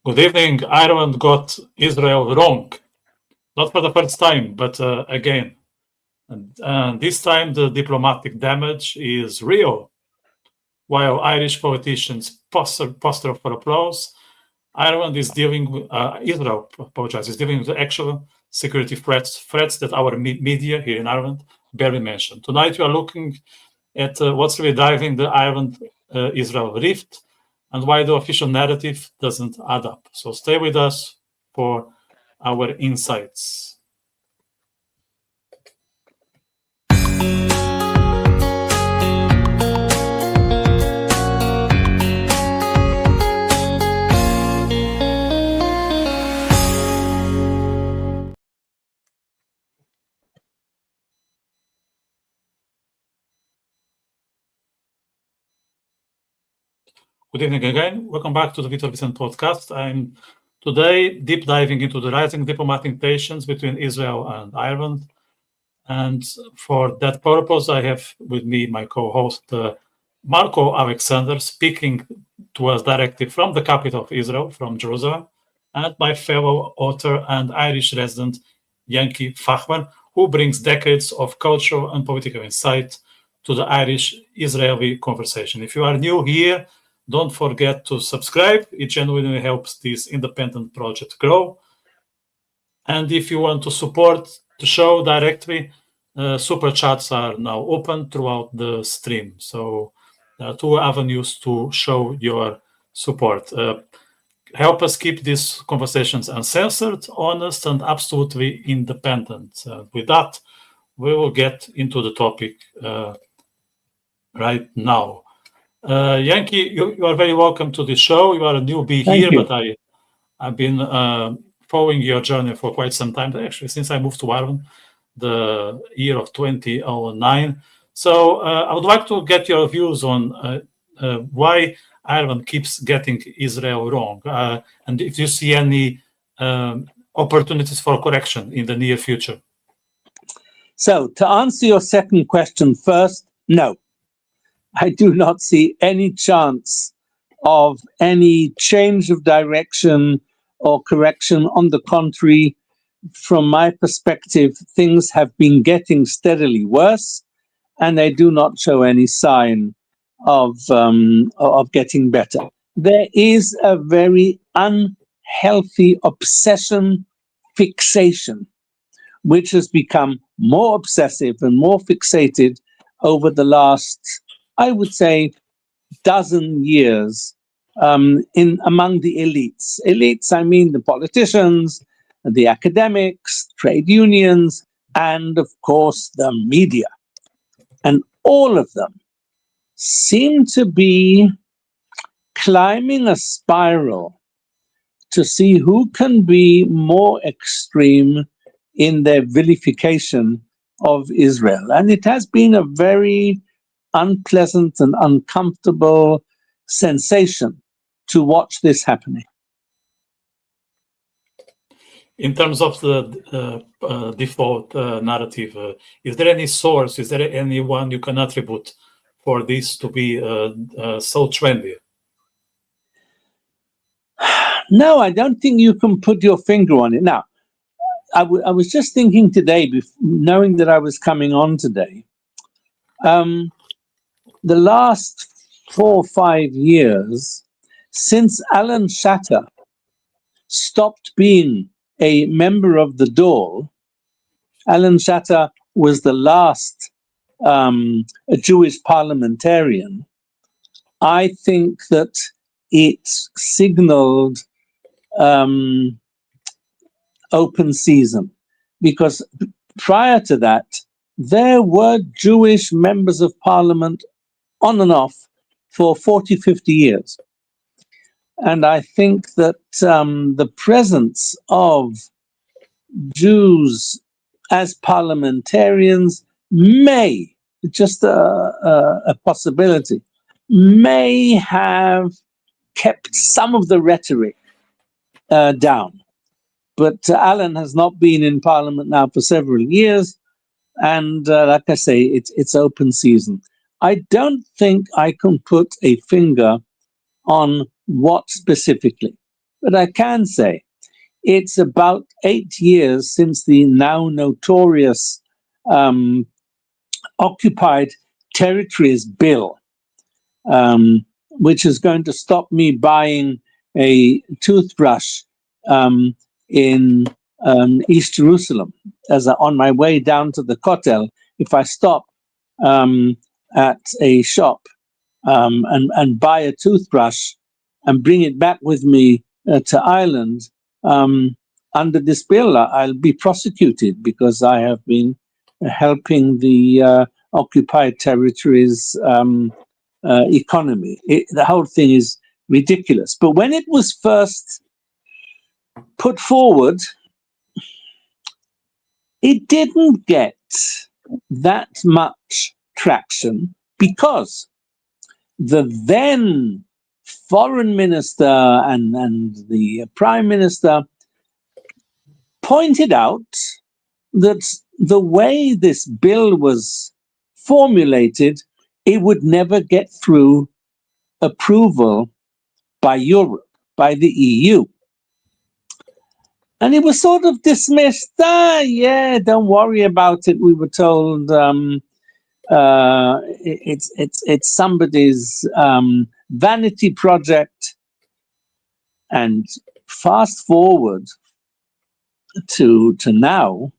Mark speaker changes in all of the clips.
Speaker 1: Good evening. Ireland got Israel wrong. Not for the first time, but again. And this time the diplomatic damage is real. While Irish politicians posture for applause, Ireland is dealing with, Israel, is dealing with actual security threats that our media here in Ireland barely mentioned. Tonight we are looking at what's really driving the Ireland-Israel rift and why the official narrative doesn't add up. So stay with us for our insights. Good evening again. Welcome back to the Vitor Vicente podcast. I'm today deep diving into the rising diplomatic tensions between Israel and Ireland. And for that purpose, I have with me my co-host, Marco Alexander, speaking to us directly from the capital of Israel, from Jerusalem, and my fellow author and Irish resident, Yanky Fachler, who brings decades of cultural and political insight to the Irish-Israeli conversation. If you are new here, don't forget to subscribe. It genuinely helps this independent project grow. And if you want to support the show directly, super chats are now open throughout the stream. So there are two avenues to show your support. Help us keep these conversations uncensored, honest, and absolutely independent. With that, we will get into the topic right now. Yanky, you are very welcome to the show. You are a newbie here, but I've been following your journey for quite some time, actually, since I moved to Ireland, the year of 2009. So I would like to get your views on why Ireland keeps getting Israel wrong, and if you see any opportunities for correction in the near future.
Speaker 2: So to answer your second question first, no. I do not see any chance of any change of direction or correction. On the contrary, from my perspective, things have been getting steadily worse, and they do not show any sign of getting better. There is a very unhealthy obsession fixation, which has become more obsessive and more fixated over the last, I would say, dozen years among the elites. Elites, I mean the politicians, the academics, trade unions, and of course the media. And all of them seem to be climbing a spiral to see who can be more extreme in their vilification of Israel. And it has been a very unpleasant and uncomfortable sensation to watch this happening.
Speaker 1: In terms of the default narrative, is there any source, is there anyone you can attribute for this to be so trendy?
Speaker 2: No, I don't think you can put your finger on it. Now, I was just thinking today, knowing that I was coming on today, the last 4 or 5 years, since Alan Shatter stopped being a member of the Dáil, Alan Shatter was the last a Jewish parliamentarian. I think that it signaled open season, because prior to that, there were Jewish members of parliament on and off for 40, 50 years. And I think that the presence of Jews as parliamentarians may, just a possibility, may have kept some of the rhetoric down. But Alan has not been in parliament now for several years. And like I say, it's open season. I don't think I can put a finger on what specifically. but I can say it's about 8 years since the now notorious Occupied Territories Bill, which is going to stop me buying a toothbrush in East Jerusalem on my way down to the Kotel. If I stop at a shop and buy a toothbrush and bring it back with me to Ireland, under this bill, I'll be prosecuted because I have been helping the occupied territories economy. The whole thing is ridiculous. But when it was first put forward, it didn't get that much traction because the then foreign minister and the prime minister pointed out that the way this bill was formulated, it would never get through approval by Europe, by the EU. And it was sort of dismissed. Yeah, don't worry about it. We were told it's somebody's vanity project. And fast forward to now,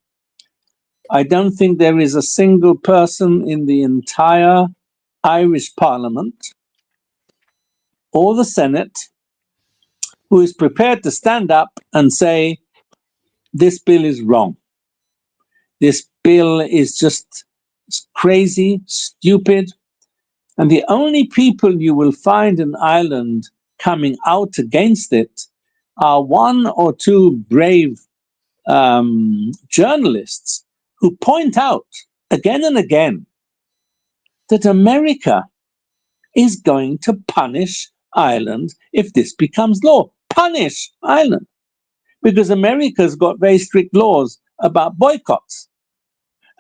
Speaker 2: I don't think there is a single person in the entire Irish Parliament or the Senate who is prepared to stand up and say, this bill is wrong. This bill is just crazy, stupid. And the only people you will find in Ireland coming out against it are one or two brave journalists who point out again and again that America is going to punish Ireland if this becomes law. Punish Ireland. Because America's got very strict laws about boycotts.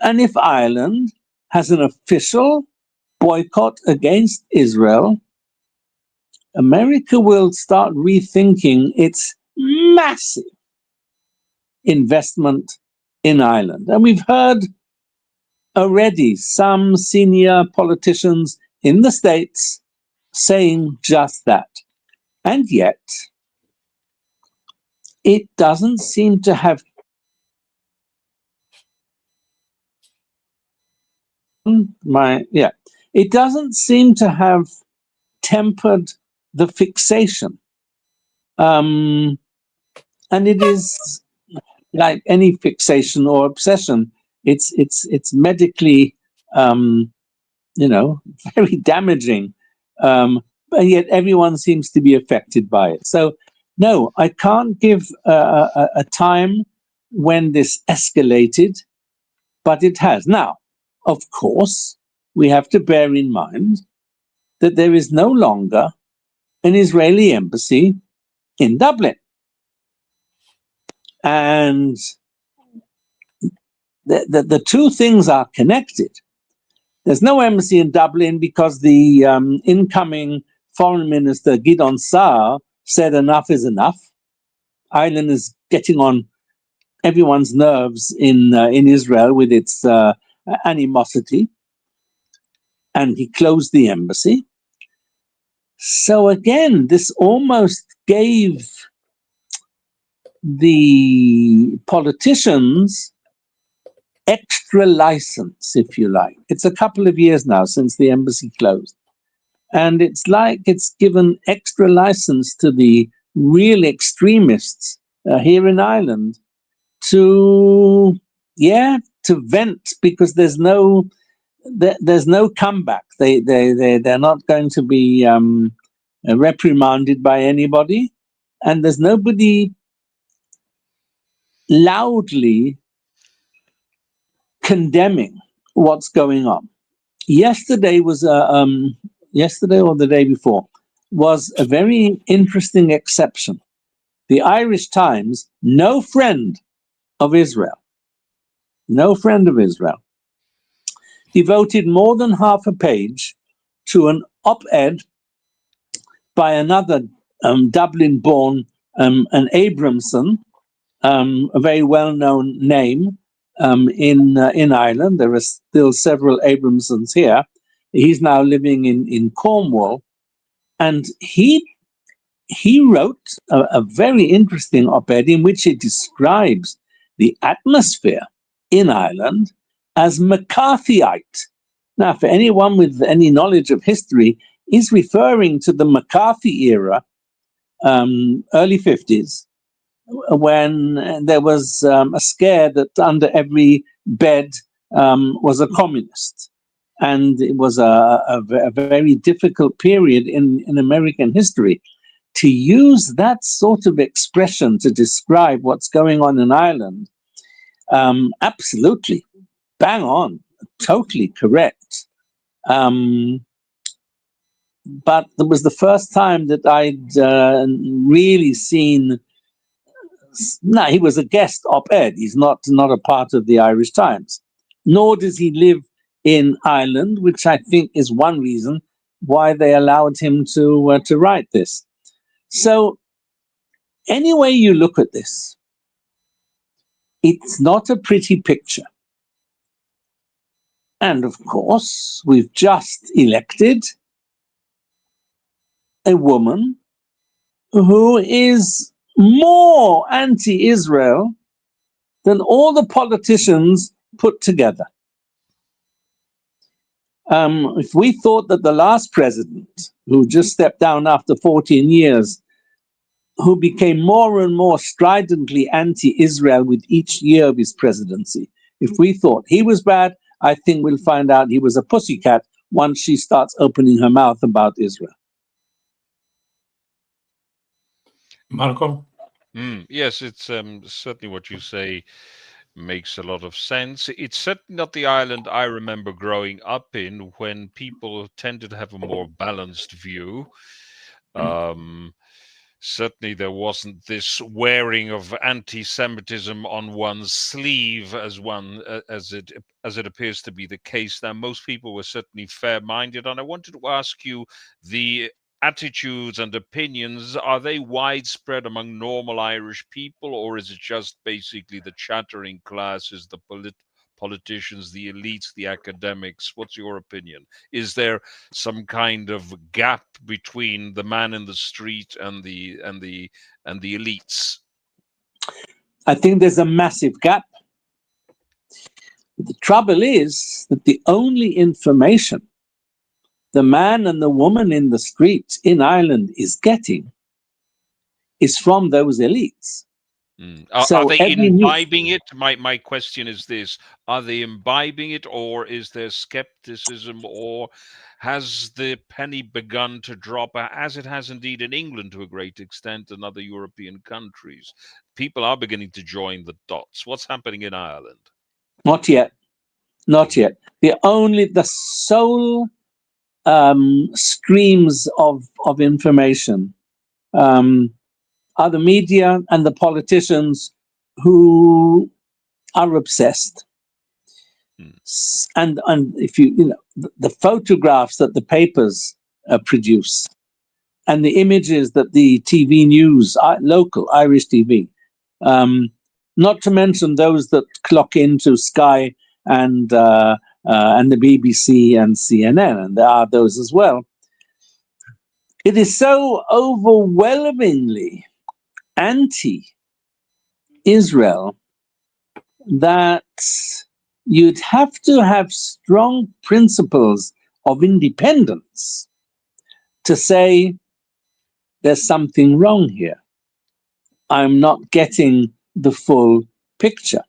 Speaker 2: And if Ireland has an official boycott against Israel, America will start rethinking its massive investment in Ireland. And we've heard already some senior politicians in the States saying just that. And yet, it doesn't seem to have it doesn't seem to have tempered the fixation. And it is like any fixation or obsession, it's medically very damaging. And yet everyone seems to be affected by it. So no, I can't give a time when this escalated, but it has. Now, of course, we have to bear in mind that there is no longer an Israeli embassy in Dublin. And the two things are connected. There's no embassy in Dublin because the incoming foreign minister, Gideon Saar, said enough is enough. Ireland is getting on everyone's nerves in Israel with its animosity. And he closed the embassy. So again, this almost gave the politicians extra license, if you like. It's a couple of years now since the embassy closed. And it's like it's given extra license to the real extremists here in Ireland to vent, because there's no comeback. They're not going to be reprimanded by anybody, and there's nobody loudly condemning what's going on. Yesterday or the day before was a very interesting exception. The Irish Times, no friend of Israel, devoted more than half a page to an op-ed by another Dublin-born an Abramson, a very well-known name in Ireland. There are still several Abramsons here. He's now living in Cornwall, and he wrote a very interesting op-ed in which he describes the atmosphere in Ireland as McCarthyite. Now, for anyone with any knowledge of history, he's referring to the McCarthy era, early 50s, when there was a scare that under every bed was a communist. And it was a very difficult period in American history. To use that sort of expression to describe what's going on in Ireland, absolutely, bang on, totally correct. But it was the first time that I'd really seen. No, he was a guest op-ed. He's not a part of the Irish Times, nor does he live in Ireland, which I think is one reason why they allowed him to write this. So, any way you look at this, it's not a pretty picture. And of course, we've just elected a woman who is more anti-Israel than all the politicians put together. If we thought that the last president, who just stepped down after 14 years, who became more and more stridently anti-Israel with each year of his presidency, if we thought he was bad, I think we'll find out he was a pussycat once she starts opening her mouth about Israel.
Speaker 1: Marco?
Speaker 3: Yes, it's certainly what you say makes a lot of sense. It's certainly not the Ireland I remember growing up in, when people tended to have a more balanced view. Certainly there wasn't this wearing of anti-Semitism on one's sleeve as it appears to be the case now. Most people were certainly fair-minded, and I wanted to ask you, the attitudes and opinions, are they widespread among normal Irish people, or is it just basically the chattering classes, the politicians, the elites, the academics? What's your opinion? Is there some kind of gap between the man in the street and the elites?
Speaker 2: I think there's a massive gap. The trouble is that the only information the man and the woman in the street in Ireland is getting is from those elites.
Speaker 3: Are they imbibing it? My question is this: are they imbibing it, or is there skepticism, or has the penny begun to drop, as it has indeed in England to a great extent and other European countries? People are beginning to join the dots. What's happening in Ireland?
Speaker 2: Not yet. Not yet. The sole streams of information are the media and the politicians who are obsessed. And if the photographs that the papers produce and the images that the TV news, local Irish TV, not to mention those that clock into Sky and the BBC and CNN, and there are those as well. It is so overwhelmingly anti-Israel that you'd have to have strong principles of independence to say there's something wrong here. I'm not getting the full picture.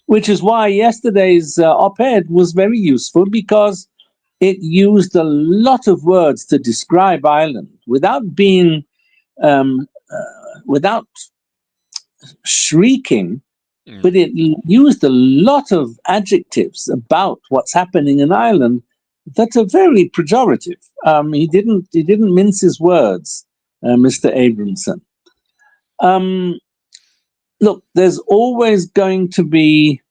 Speaker 2: Which is why yesterday's op-ed was very useful, because it used a lot of words to describe Ireland without being, without shrieking, but it used a lot of adjectives about what's happening in Ireland that are very pejorative. He didn't mince his words, Mr. Abramson. Look, there's always going to be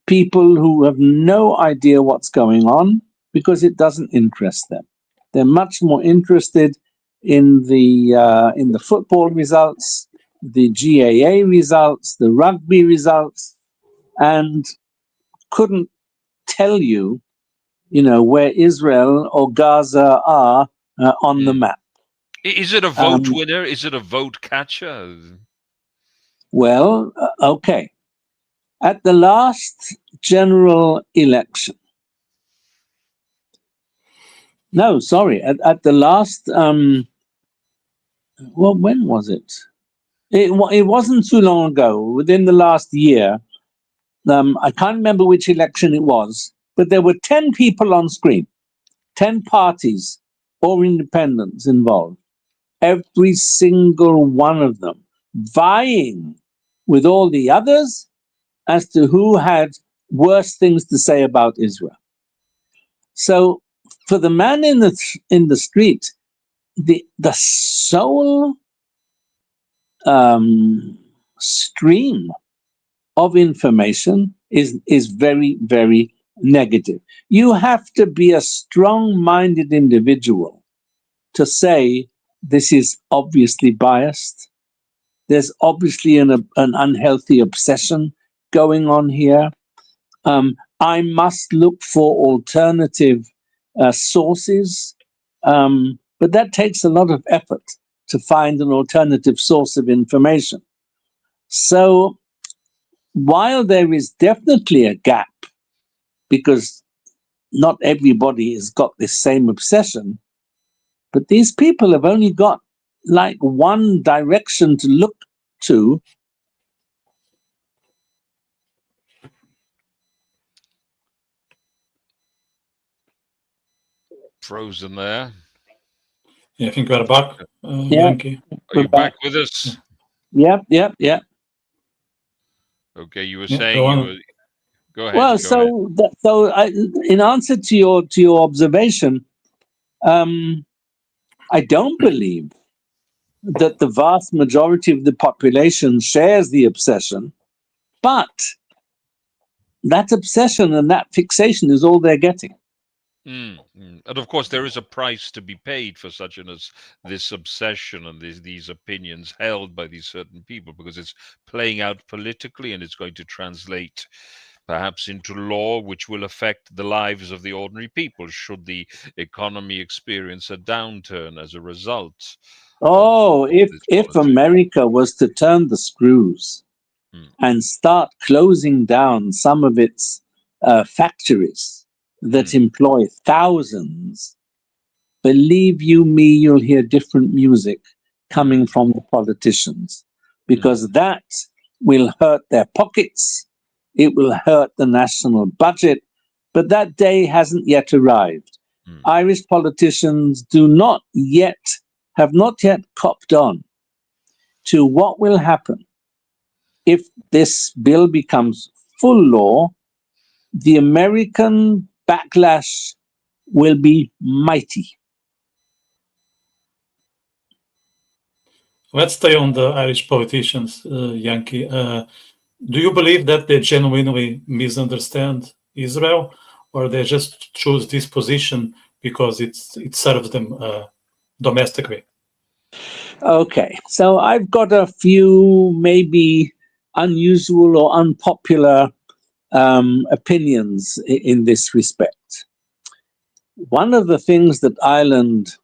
Speaker 2: people who have no idea what's going on because it doesn't interest them. They're much more interested in the football results, the GAA results, the rugby results, and couldn't tell you, where Israel or Gaza are on the map.
Speaker 3: Is it a vote winner? Is it a vote catcher?
Speaker 2: Well, okay. At the last general election, no, sorry, at the last, when was it? It wasn't too long ago, within the last year. I can't remember which election it was, but there were 10 people on screen, 10 parties or independents involved. Every single one of them vying with all the others as to who had worse things to say about Israel. So for the man in the street, the sole stream of information is very, very negative. You have to be a strong-minded individual to say this is obviously biased. There's obviously an unhealthy obsession going on here. I must look for alternative sources, but that takes a lot of effort to find an alternative source of information. So while there is definitely a gap, because not everybody has got this same obsession, but these people have only got like one direction to look to.
Speaker 3: Frozen there.
Speaker 1: Yeah, I think we are back, Yanky.
Speaker 3: Are you back with us?
Speaker 2: Yep.
Speaker 3: Okay, you were
Speaker 1: Yeah,
Speaker 3: saying
Speaker 1: go
Speaker 3: you
Speaker 1: on.
Speaker 3: were. Go ahead.
Speaker 2: Well, in answer to your observation, I don't believe that the vast majority of the population shares the obsession, but that obsession and that fixation is all they're getting.
Speaker 3: And of course, there is a price to be paid for such as this obsession and these opinions held by these certain people, because it's playing out politically and it's going to translate perhaps into law, which will affect the lives of the ordinary people should the economy experience a downturn as a result.
Speaker 2: If America was to turn the screws and start closing down some of its factories that employ thousands, believe you me, you'll hear different music coming from the politicians, because that will hurt their pockets, it will hurt the national budget, but that day hasn't yet arrived. Irish politicians have not yet copped on to what will happen if this bill becomes full law. The American backlash will be mighty.
Speaker 1: Let's stay on the Irish politicians, Yanky. Do you believe that they genuinely misunderstand Israel, or they just choose this position because it serves them domestically?
Speaker 2: Okay, so I've got a few maybe unusual or unpopular opinions in this respect. One of the things that Ireland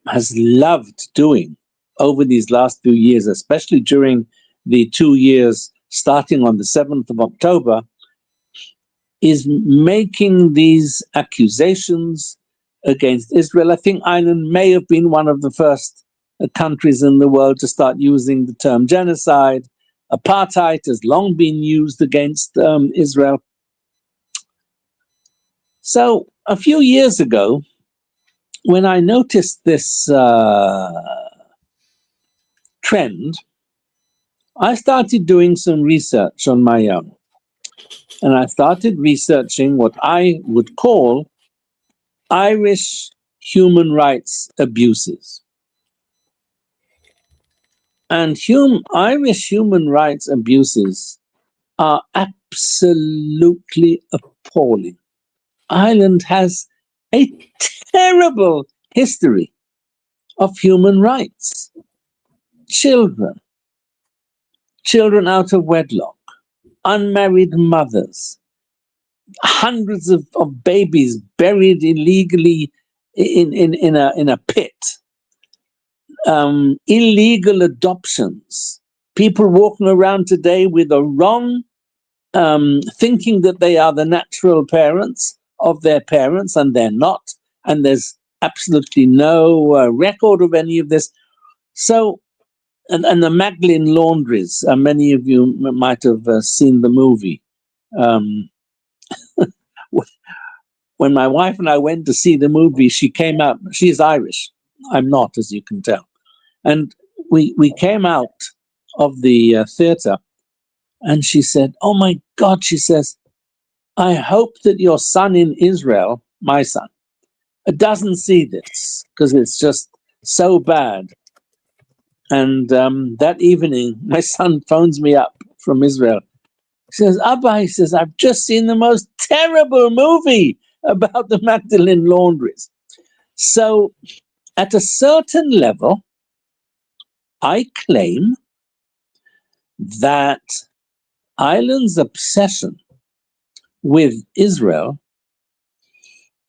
Speaker 2: has loved doing over these last few years, especially during the 2 years starting on the 7th of October, is making these accusations against Israel. I think Ireland may have been one of the first countries in the world to start using the term genocide. Apartheid has long been used against Israel. So a few years ago, when I noticed this trend, I started doing some research on my own. And I started researching what I would call Irish human rights abuses. And Irish human rights abuses are absolutely appalling. Ireland has a terrible history of human rights. Children out of wedlock, unmarried mothers, hundreds of babies buried illegally in a pit, illegal adoptions, people walking around today with a wrong thinking that they are the natural parents of their parents, and they're not, and there's absolutely no record of any of this. So, and the Magdalene laundries, many of you might have seen the movie. When my wife and I went to see the movie, she came out, she's Irish, I'm not, as you can tell. And we came out of the theater, and she said, oh my God, she says, I hope that your son in Israel, my son, doesn't see this, because it's just so bad. And that evening, my son phones me up from Israel. He says, Abba, he says, I've just seen the most terrible movie about the Magdalene laundries. So at a certain level, I claim that Ireland's obsession with Israel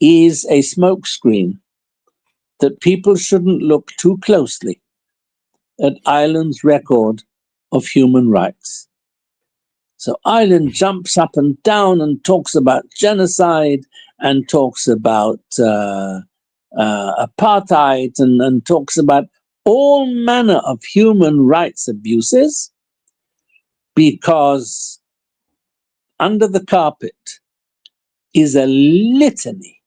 Speaker 2: is a smokescreen, that people shouldn't look too closely at Ireland's record of human rights. So Ireland jumps up and down and talks about genocide and talks about apartheid and talks about all manner of human rights abuses, because under the carpet is a litany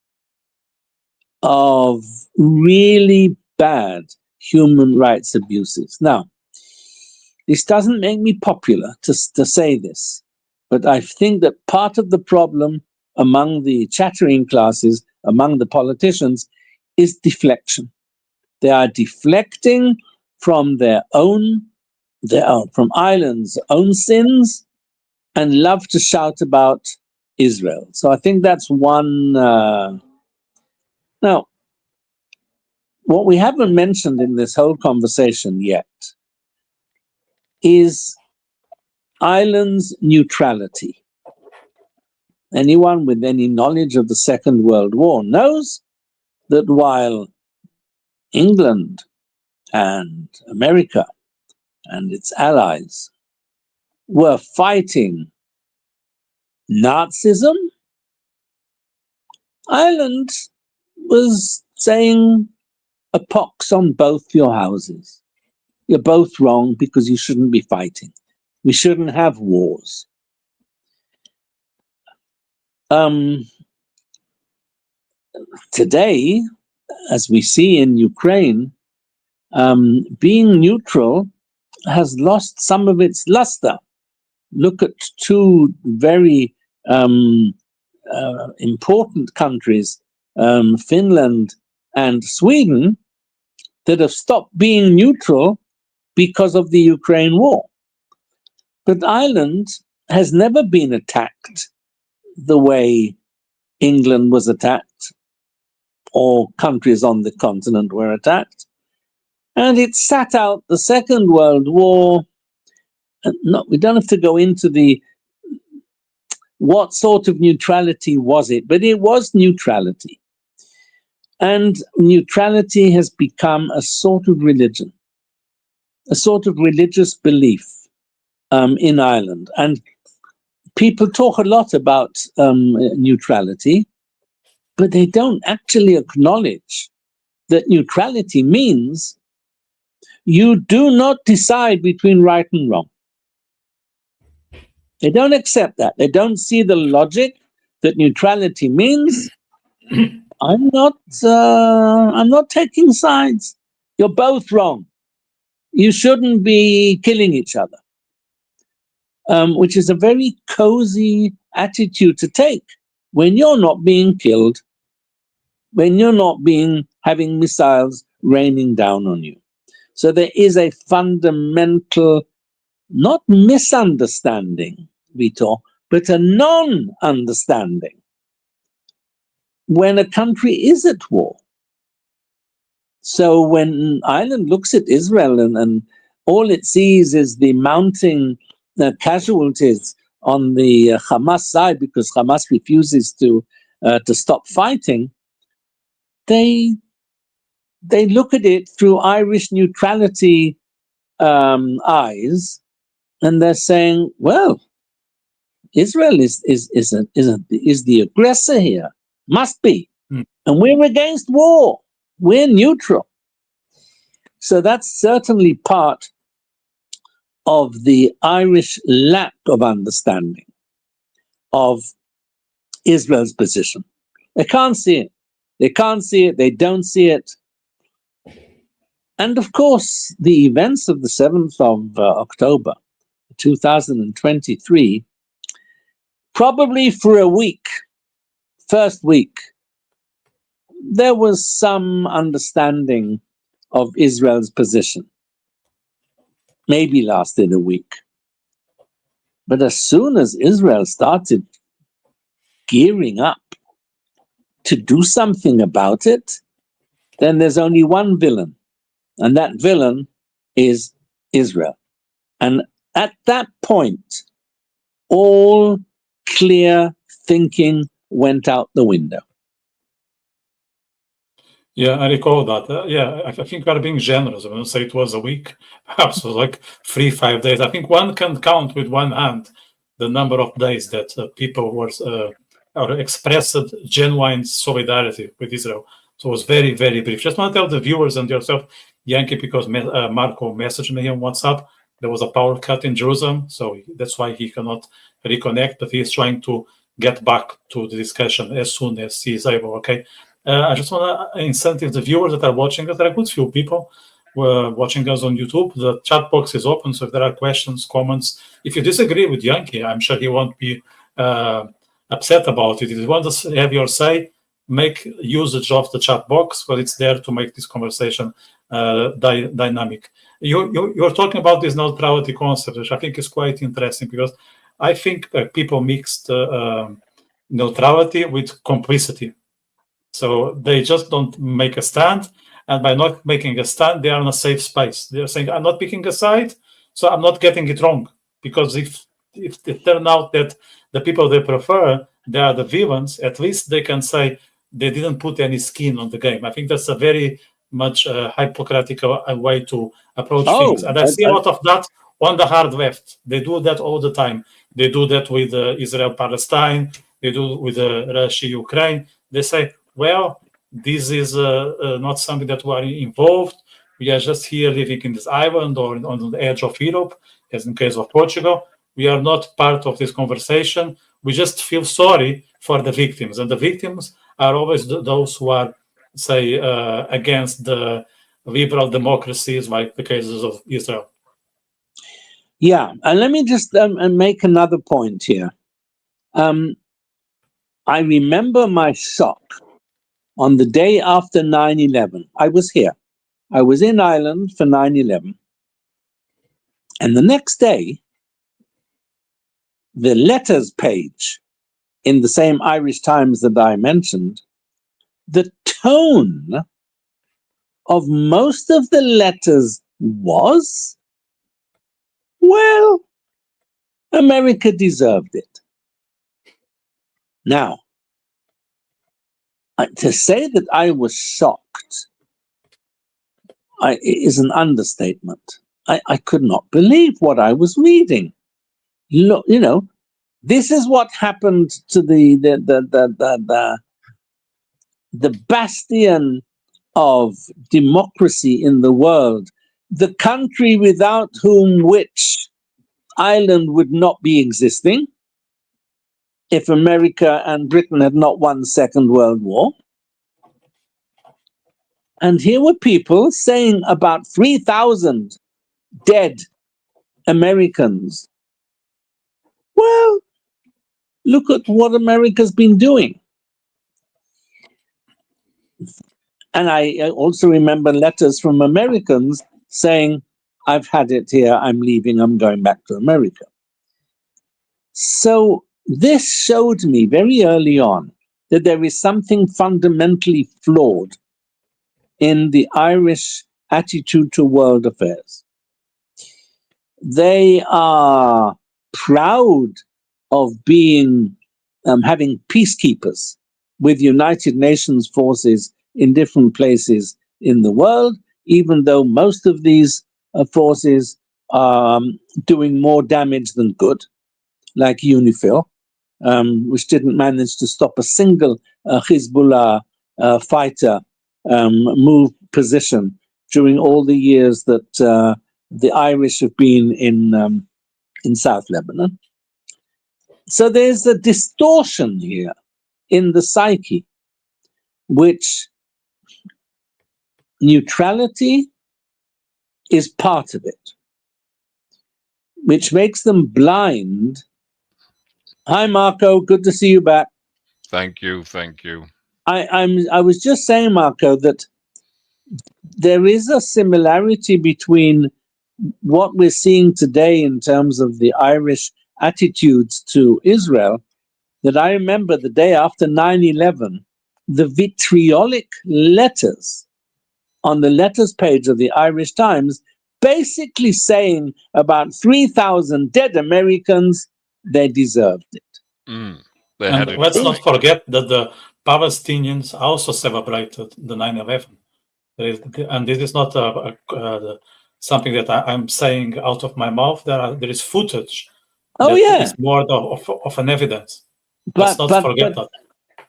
Speaker 2: of really bad human rights abuses. Now, this doesn't make me popular to say this, but I think that part of the problem among the chattering classes, among the politicians, is deflection. They are deflecting from from Ireland's own sins, and love to shout about Israel. So I think that's one. Now, what we haven't mentioned in this whole conversation yet is Ireland's neutrality. Anyone with any knowledge of the Second World War knows that while England and America and its allies were fighting Nazism, Ireland was saying a pox on both your houses. You're both wrong because you shouldn't be fighting. We shouldn't have wars. Today, as we see in Ukraine, being neutral has lost some of its luster. Look at two very important countries, Finland and Sweden, that have stopped being neutral because of the Ukraine war. But Ireland has never been attacked the way England was attacked, or countries on the continent were attacked. And it sat out the Second World War. And we don't have to go into what sort of neutrality was it, but it was neutrality. And neutrality has become a sort of religion, a sort of religious belief in Ireland. And people talk a lot about neutrality, but they don't actually acknowledge that neutrality means you do not decide between right and wrong. They don't accept that. They don't see the logic that neutrality means. I'm not taking sides. You're both wrong. You shouldn't be killing each other, which is a very cozy attitude to take when you're not being killed, when you're not having missiles raining down on you. So there is a fundamental, not misunderstanding, Vitor, but a non-understanding when a country is at war. So when Ireland looks at Israel and all it sees is the mounting casualties on the Hamas side, because Hamas refuses to stop fighting, they look at it through Irish neutrality eyes, and they're saying, well, Israel is the aggressor here, must be, and we're against war. We're neutral. So that's certainly part of the Irish lack of understanding of Israel's position. They can't see it. They can't see it. They don't see it. And of course, the events of the 7th of October, 2023, probably for a week, first week, there was some understanding of Israel's position. Maybe lasted a week. But as soon as Israel started gearing up to do something about it, then there's only one villain, and that villain is Israel. And at that point, all clear thinking went out the window.
Speaker 1: Yeah, I recall that. Yeah, I think we are being generous. I'm going to say it was a week, perhaps it was like 3-5 days. I think one can count with one hand the number of days that people were or expressed genuine solidarity with Israel. So it was very, very brief. Just want to tell the viewers and yourself, Yanky, because Marco messaged me on WhatsApp. There was a power cut in Jerusalem, so that's why he cannot reconnect, but he is trying to get back to the discussion as soon as he is able, okay? I just want to incentive the viewers that are watching us. There are a good few people watching us on YouTube. The chat box is open, so if there are questions, comments, if you disagree with Yanky, I'm sure he won't be upset about it. If you want to have your say, make usage of the chat box, because it's there to make this conversation dynamic. You're talking about this neutrality concept, which I think is quite interesting, because I think people mixed neutrality with complicity. So they just don't make a stand, and by not making a stand, they are in a safe space. They're saying, I'm not picking a side, so I'm not getting it wrong. Because if it turns out that the people they prefer, they are the villains, at least they can say they didn't put any skin on the game. I think that's a very much hypocritical way to approach things. And I see a lot of that on the hard left. They do that all the time. They do that with Israel-Palestine. They do with Russia-Ukraine. They say, well, this is not something that we are involved. We are just here living in this island or on the edge of Europe, as in case of Portugal. We are not part of this conversation. We just feel sorry for the victims. And the victims are always those who are, say, against the liberal democracies, like the cases of Israel.
Speaker 2: Yeah, and let me just make another point here. I remember my shock on the day after 9/11. I was here. I was in Ireland for 9/11. And the next day, the letters page in the same Irish Times that I mentioned, the tone of most of the letters was, well, America deserved it. Now, to say that I was shocked is an understatement. I could not believe what I was reading. Look, this is what happened to the bastion of democracy in the world, the country without which Ireland would not be existing if America and Britain had not won the Second World War. And here were people saying about 3,000 dead Americans. Well, look at what America's been doing. And I also remember letters from Americans saying, I've had it here, I'm leaving, I'm going back to America. So this showed me very early on that there is something fundamentally flawed in the Irish attitude to world affairs. They are proud of being having peacekeepers with United Nations forces in different places in the world, even though most of these forces are doing more damage than good, like UNIFIL, which didn't manage to stop a single Hezbollah fighter move position during all the years that the Irish have been in South Lebanon. So there's a distortion here in the psyche, which neutrality is part of it, which makes them blind. Hi, Marco. Good to see you back.
Speaker 3: Thank you. Thank you.
Speaker 2: I was just saying, Marco, that there is a similarity between what we're seeing today in terms of the Irish attitudes to Israel, that I remember the day after 9/11, the vitriolic letters on the letters page of the Irish Times, basically saying about 3,000 dead Americans, they deserved it.
Speaker 3: They
Speaker 1: And
Speaker 3: had it
Speaker 1: let's
Speaker 3: coming.
Speaker 1: not forget that the Palestinians also celebrated the 9/11. And this is not something that I'm saying out of my mouth. There is footage
Speaker 2: Oh,
Speaker 1: that
Speaker 2: yeah.
Speaker 1: is more of an evidence. Let's
Speaker 2: But,
Speaker 1: not forget that.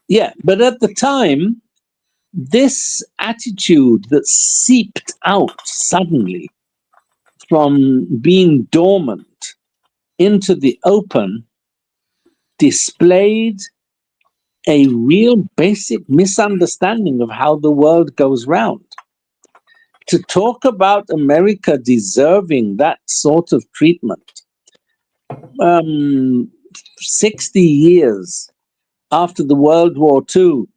Speaker 2: yeah, but at the time, this attitude that seeped out suddenly from being dormant into the open displayed a real basic misunderstanding of how the world goes round. To talk about America deserving that sort of treatment 60 years after the World War II,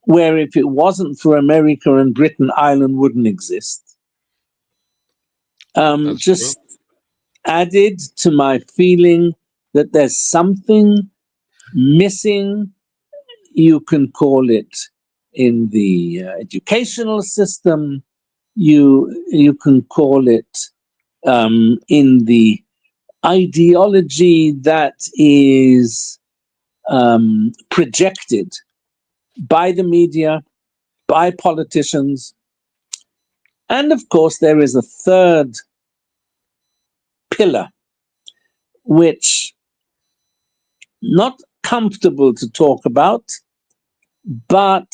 Speaker 2: where if it wasn't for America and Britain, Ireland wouldn't exist, just added to my feeling that there's something missing. You can call it in the educational system. You can call it in the ideology that is projected by the media, by politicians. And of course, there is a third pillar, which not comfortable to talk about, but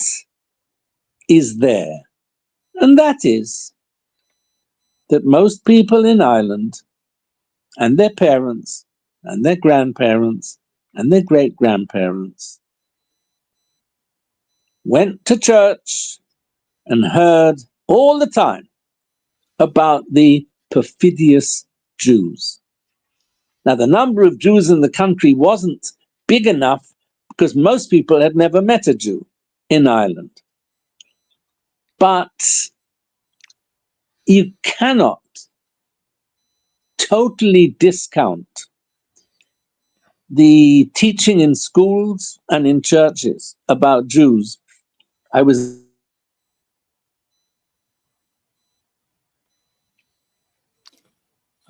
Speaker 2: is there. And that is that most people in Ireland and their parents and their grandparents and their great-grandparents went to church and heard all the time about the perfidious Jews. Now, the number of Jews in the country wasn't big enough because most people had never met a Jew in Ireland. But you cannot totally discount the teaching in schools and in churches about Jews. I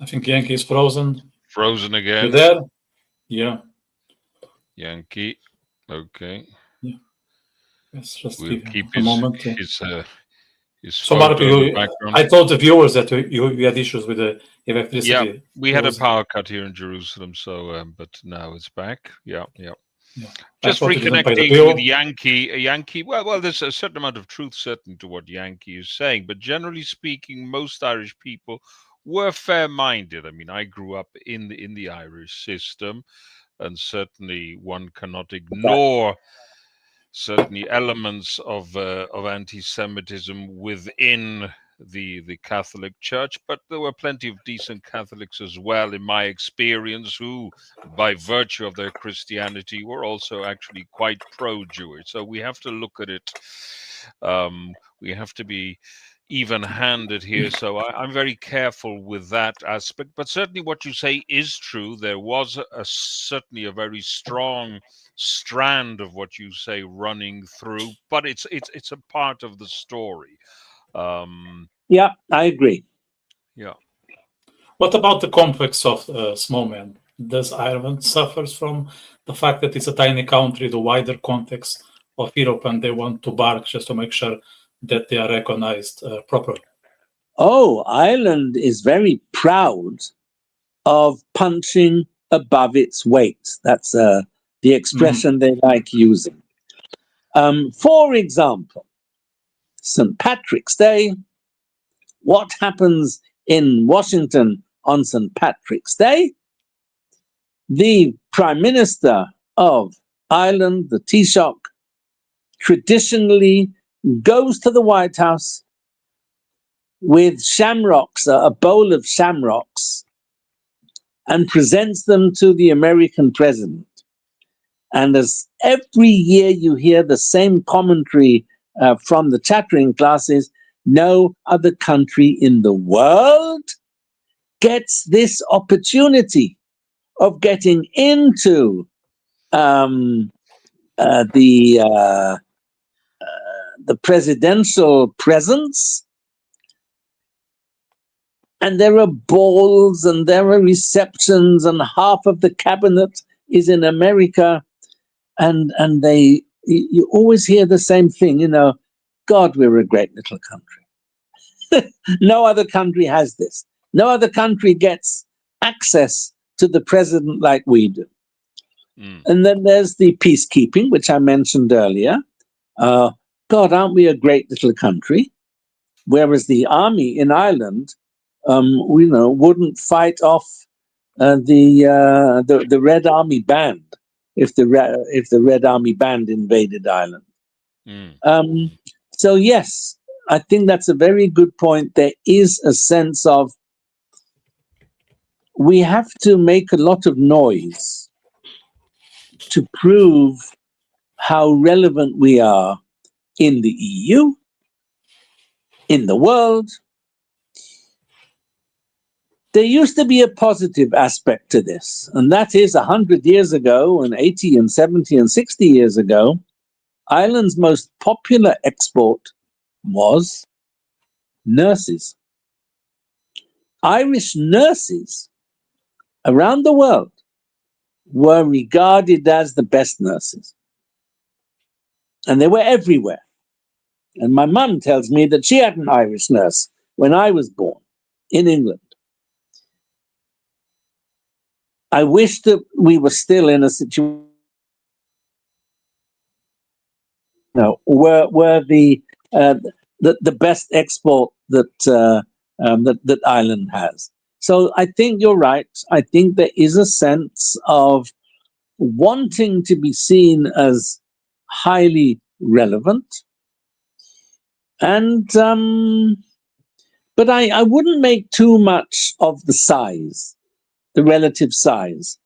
Speaker 1: think Yanky is frozen.
Speaker 3: Frozen again.
Speaker 1: You there? Yeah.
Speaker 3: Yanky. Okay.
Speaker 1: Yeah. Let's just
Speaker 3: We'll
Speaker 1: give
Speaker 3: keep
Speaker 1: a moment.
Speaker 3: His
Speaker 1: So,
Speaker 3: photo
Speaker 1: Marco,
Speaker 3: in the background.
Speaker 1: I told the viewers that you had issues with the electricity.
Speaker 3: Yeah, we had a power cut here in Jerusalem, so but now it's back. Yeah. Just reconnecting with Yanky. Well, there's a certain amount of truth certain to what Yanky is saying, but generally speaking, most Irish people were fair-minded. I mean, I grew up in the Irish system, and certainly one cannot ignore certainly elements of anti-Semitism within the Catholic Church, but there were plenty of decent Catholics as well, in my experience, who, by virtue of their Christianity, were also actually quite pro-Jewish. So we have to look at it. We have to be even-handed here. So I'm very careful with that aspect. But certainly, what you say is true. There was certainly a very strong strand of what you say running through, but it's a part of the story.
Speaker 2: Yeah, I agree.
Speaker 3: Yeah.
Speaker 1: What about the complex of small men? Does Ireland suffers from the fact that it's a tiny country, the wider context of Europe, and they want to bark just to make sure that they are recognized properly?
Speaker 2: Oh, Ireland is very proud of punching above its weight. That's the expression they like using. For example, St. Patrick's Day. What happens in Washington on St. Patrick's Day? The Prime Minister of Ireland, the Taoiseach, traditionally goes to the White House with shamrocks, a bowl of shamrocks, and presents them to the American president. And as every year you hear the same commentary from the chattering classes, no other country in the world gets this opportunity of getting into the presidential presence. And there are balls and there are receptions, and half of the cabinet is in America. And you always hear the same thing, God, we're a great little country. No other country has this. No other country gets access to the president like we do. And then there's the peacekeeping, which I mentioned earlier. God, aren't we a great little country? Whereas the army in Ireland, wouldn't fight off the Red Army band if the Red Army band invaded Ireland. So yes, I think that's a very good point. There is a sense of we have to make a lot of noise to prove how relevant we are in the EU, in the world. There used to be a positive aspect to this, and that is 100 years ago, and 80 and 70 and 60 years ago, Ireland's most popular export was nurses. Irish nurses around the world were regarded as the best nurses. And they were everywhere. And my mum tells me that she had an Irish nurse when I was born in England. I wish that we were still in a situation were the best export that Ireland has. So I think you're right. I think there is a sense of wanting to be seen as highly relevant, and but I wouldn't make too much of the size, the relative size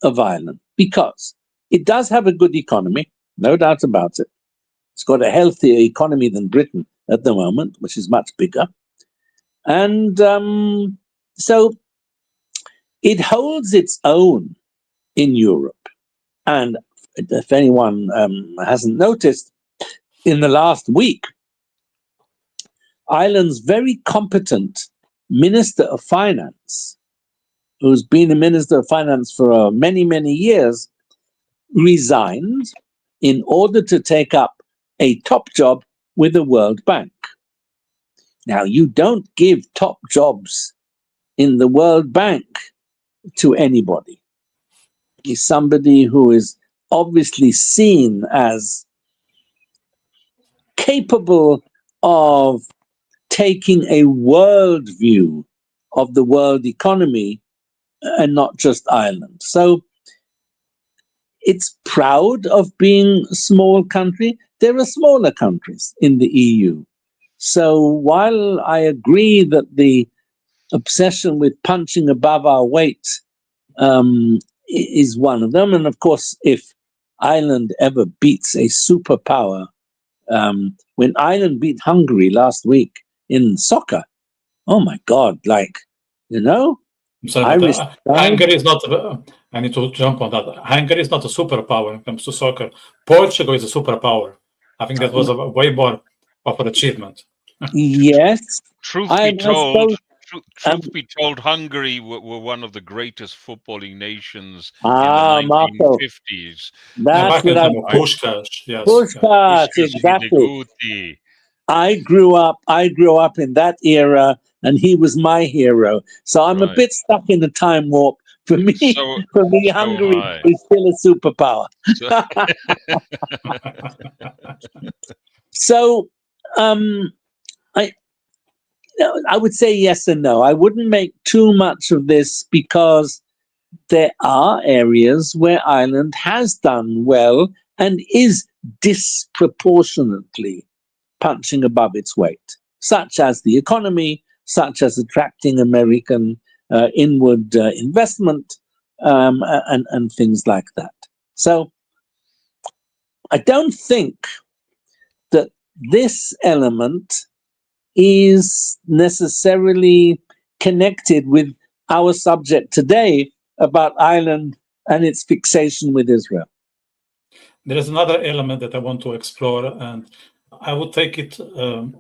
Speaker 2: of Ireland, because it does have a good economy, no doubt about it. It's got a healthier economy than Britain at the moment, which is much bigger. And so it holds its own in Europe. And if anyone hasn't noticed, in the last week, Ireland's very competent Minister of Finance, who's been a Minister of Finance for many, many years, resigned in order to take up a top job with the World Bank. Now, you don't give top jobs in the World Bank to anybody. He's somebody who is obviously seen as capable of taking a world view of the world economy and not just Ireland. So it's proud of being a small country. There are smaller countries in the EU. So while I agree that the obsession with punching above our weight is one of them, and of course, if Ireland ever beats a superpower, when Ireland beat Hungary last week in soccer, oh my God,
Speaker 1: Irish Hungary is not, I need to jump on that. Hungary is not a superpower when it comes to soccer. Portugal is a superpower. I think that was a way more of an achievement.
Speaker 2: Yes,
Speaker 3: Truth
Speaker 2: I
Speaker 3: be told,
Speaker 2: suppose.
Speaker 3: truth be told, Hungary were one of the greatest footballing nations in the
Speaker 2: Marco,
Speaker 3: 1950s.
Speaker 1: Yeah,
Speaker 2: that's
Speaker 1: back in
Speaker 2: what
Speaker 1: the
Speaker 2: I
Speaker 1: time of Pushkash, yes, yeah.
Speaker 2: Pushkas,
Speaker 3: Puskás
Speaker 2: exactly.
Speaker 3: Vidiguti.
Speaker 2: I grew up in that era, and he was my hero. So I'm a
Speaker 3: Right.
Speaker 2: bit stuck in the time warp. For me,
Speaker 3: So
Speaker 2: Hungary
Speaker 3: high.
Speaker 2: is still a superpower.
Speaker 3: So,
Speaker 2: So, um, I I would say yes and no. I wouldn't make too much of this because there are areas where Ireland has done well and is disproportionately punching above its weight, such as the economy, such as attracting American inward investment, and things like that. So I don't think that this element is necessarily connected with our subject today about Ireland and its fixation with Israel.
Speaker 1: There is another element that I want to explore, and I would take it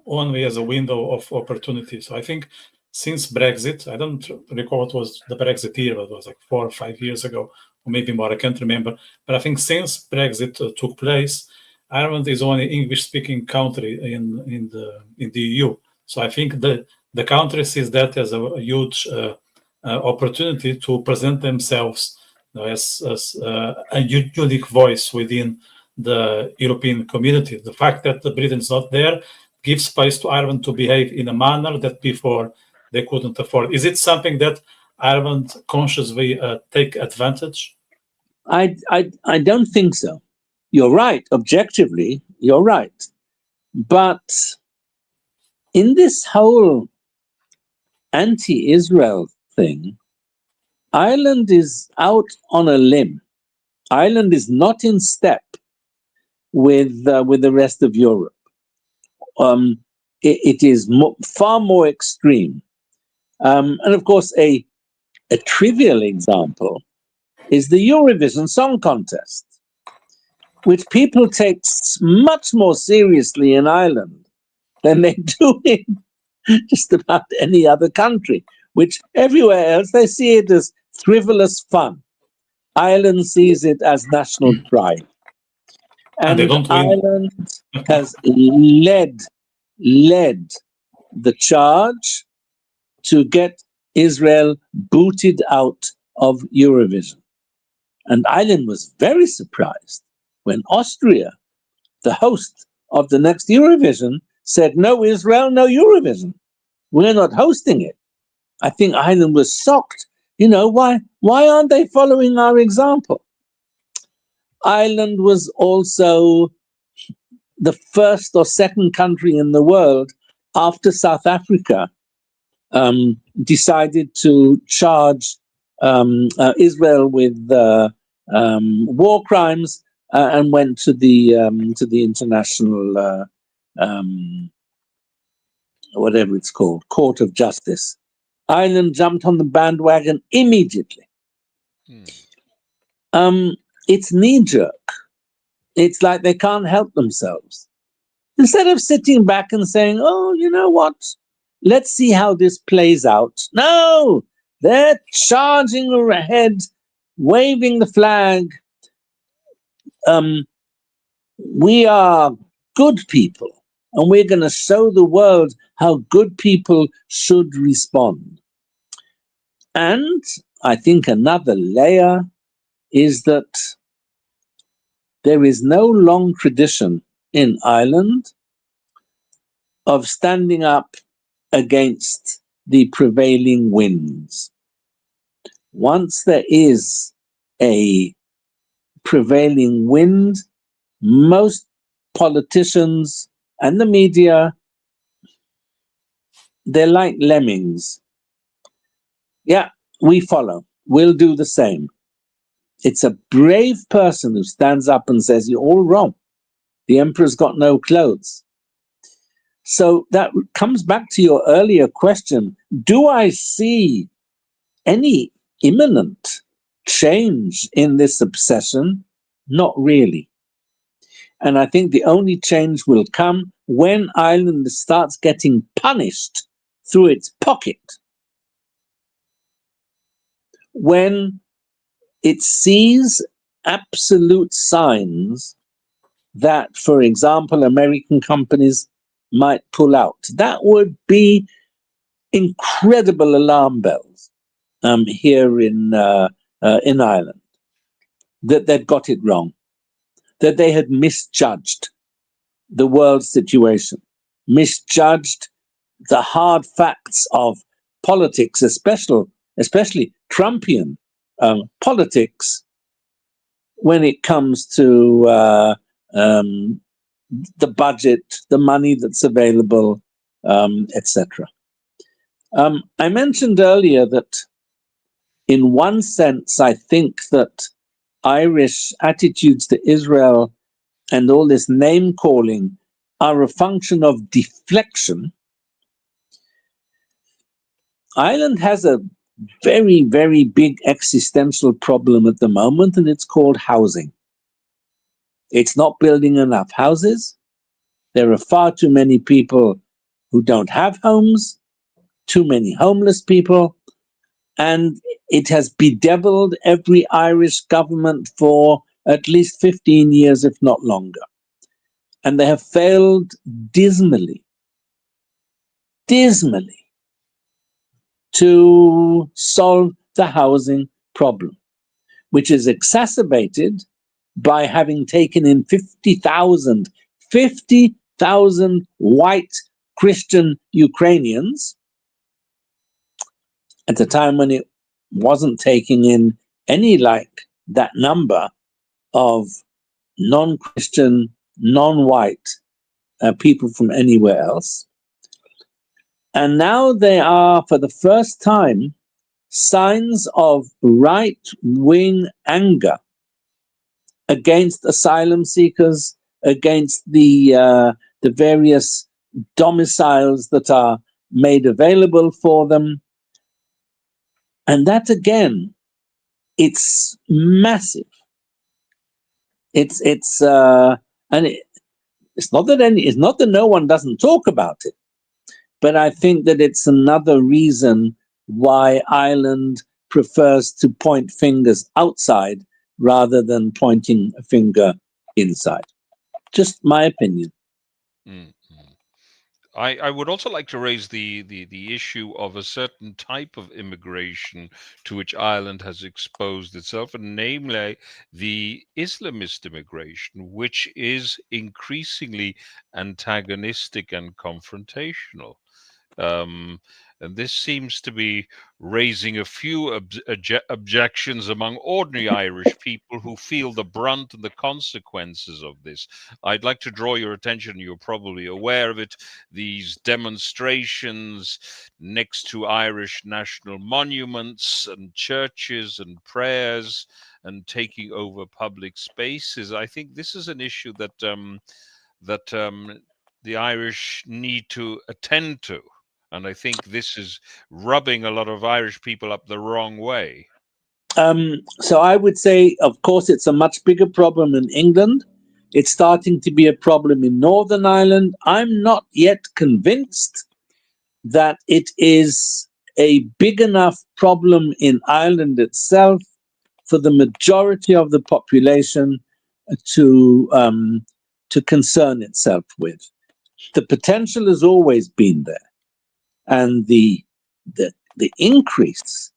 Speaker 1: only as a window of opportunity. So I think since Brexit, I don't recall what was the Brexit year, it was like 4 or 5 years ago, or maybe more, I can't remember. But I think since Brexit took place, Ireland is only English-speaking country in the EU. So I think the country sees that as a huge opportunity to present themselves as a unique voice within the European community. The fact that the Britain is not there gives space to Ireland to behave in a manner that before they couldn't afford. Is it something that Ireland consciously take advantage?
Speaker 2: I don't think so. You're right. Objectively, you're right. But in this whole anti-Israel thing, Ireland is out on a limb. Ireland is not in step with the rest of Europe. It is far more extreme. And of course, a trivial example is the Eurovision Song Contest, which people take much more seriously in Ireland than they do in just about any other country, which everywhere else they see it as frivolous fun. Ireland sees it as national pride.
Speaker 1: And they
Speaker 2: And
Speaker 1: don't win.
Speaker 2: Ireland has led the charge to get Israel booted out of Eurovision. And Ireland was very surprised when Austria, the host of the next Eurovision, said, no Israel, no Eurovision. We're not hosting it. I think Ireland was shocked. You know, why aren't they following our example? Ireland was also the first or second country in the world after South Africa decided to charge Israel with war crimes and went to the international whatever it's called, Court of Justice. Ireland jumped on the bandwagon immediately. It's knee-jerk. It's like they can't help themselves. Instead of sitting back and saying, oh, you know what? Let's see how this plays out. No, they're charging ahead, waving the flag. We are good people, and we're going to show the world how good people should respond. And I think another layer is that there is no long tradition in Ireland of standing up against the prevailing winds. Once there is a prevailing wind, most politicians and the media, they're like lemmings. Yeah, we follow. We'll do the same. It's a brave person who stands up and says, you're all wrong. The emperor's got no clothes. So that comes back to your earlier question. Do I see any imminent change in this obsession? Not really. And I think the only change will come when Ireland starts getting punished through its pocket, when it sees absolute signs that, for example, American companies might pull out, that would be incredible alarm bells here in Ireland, that they'd got it wrong, that they had misjudged the world situation, misjudged the hard facts of politics, especially Trumpian politics, when it comes to the budget, the money that's available, etc. I mentioned earlier that in one sense, I think that Irish attitudes to Israel and all this name calling are a function of deflection. Ireland has a very, very big existential problem at the moment, and it's called housing. It's not building enough houses. There are far too many people who don't have homes, too many homeless people, and it has bedeviled every Irish government for at least 15 years, if not longer. And they have failed dismally to solve the housing problem, which is exacerbated by having taken in 50,000 white Christian Ukrainians at a time when it wasn't taking in any like that number of non-Christian, non-white people from anywhere else. And now they are, for the first time, signs of right-wing anger against asylum seekers, against the various domiciles that are made available for them. And that, again, it's massive. It's not that no one doesn't talk about it, but I think that it's another reason why Ireland prefers to point fingers outside rather than pointing a finger inside. Just my opinion.
Speaker 3: Mm-hmm. I would also like to raise the issue of a certain type of immigration to which Ireland has exposed itself, and namely the Islamist immigration, which is increasingly antagonistic and confrontational. And this seems to be raising a few objections among ordinary Irish people who feel the brunt and the consequences of this. I'd like to draw your attention, you're probably aware of it, these demonstrations next to Irish national monuments and churches and prayers and taking over public spaces. I think this is an issue that the Irish need to attend to. And I think this is rubbing a lot of Irish people up the wrong way.
Speaker 2: So I would say, of course, it's a much bigger problem in England. It's starting to be a problem in Northern Ireland. I'm not yet convinced that it is a big enough problem in Ireland itself for the majority of the population to concern itself with. The potential has always been there. And the increase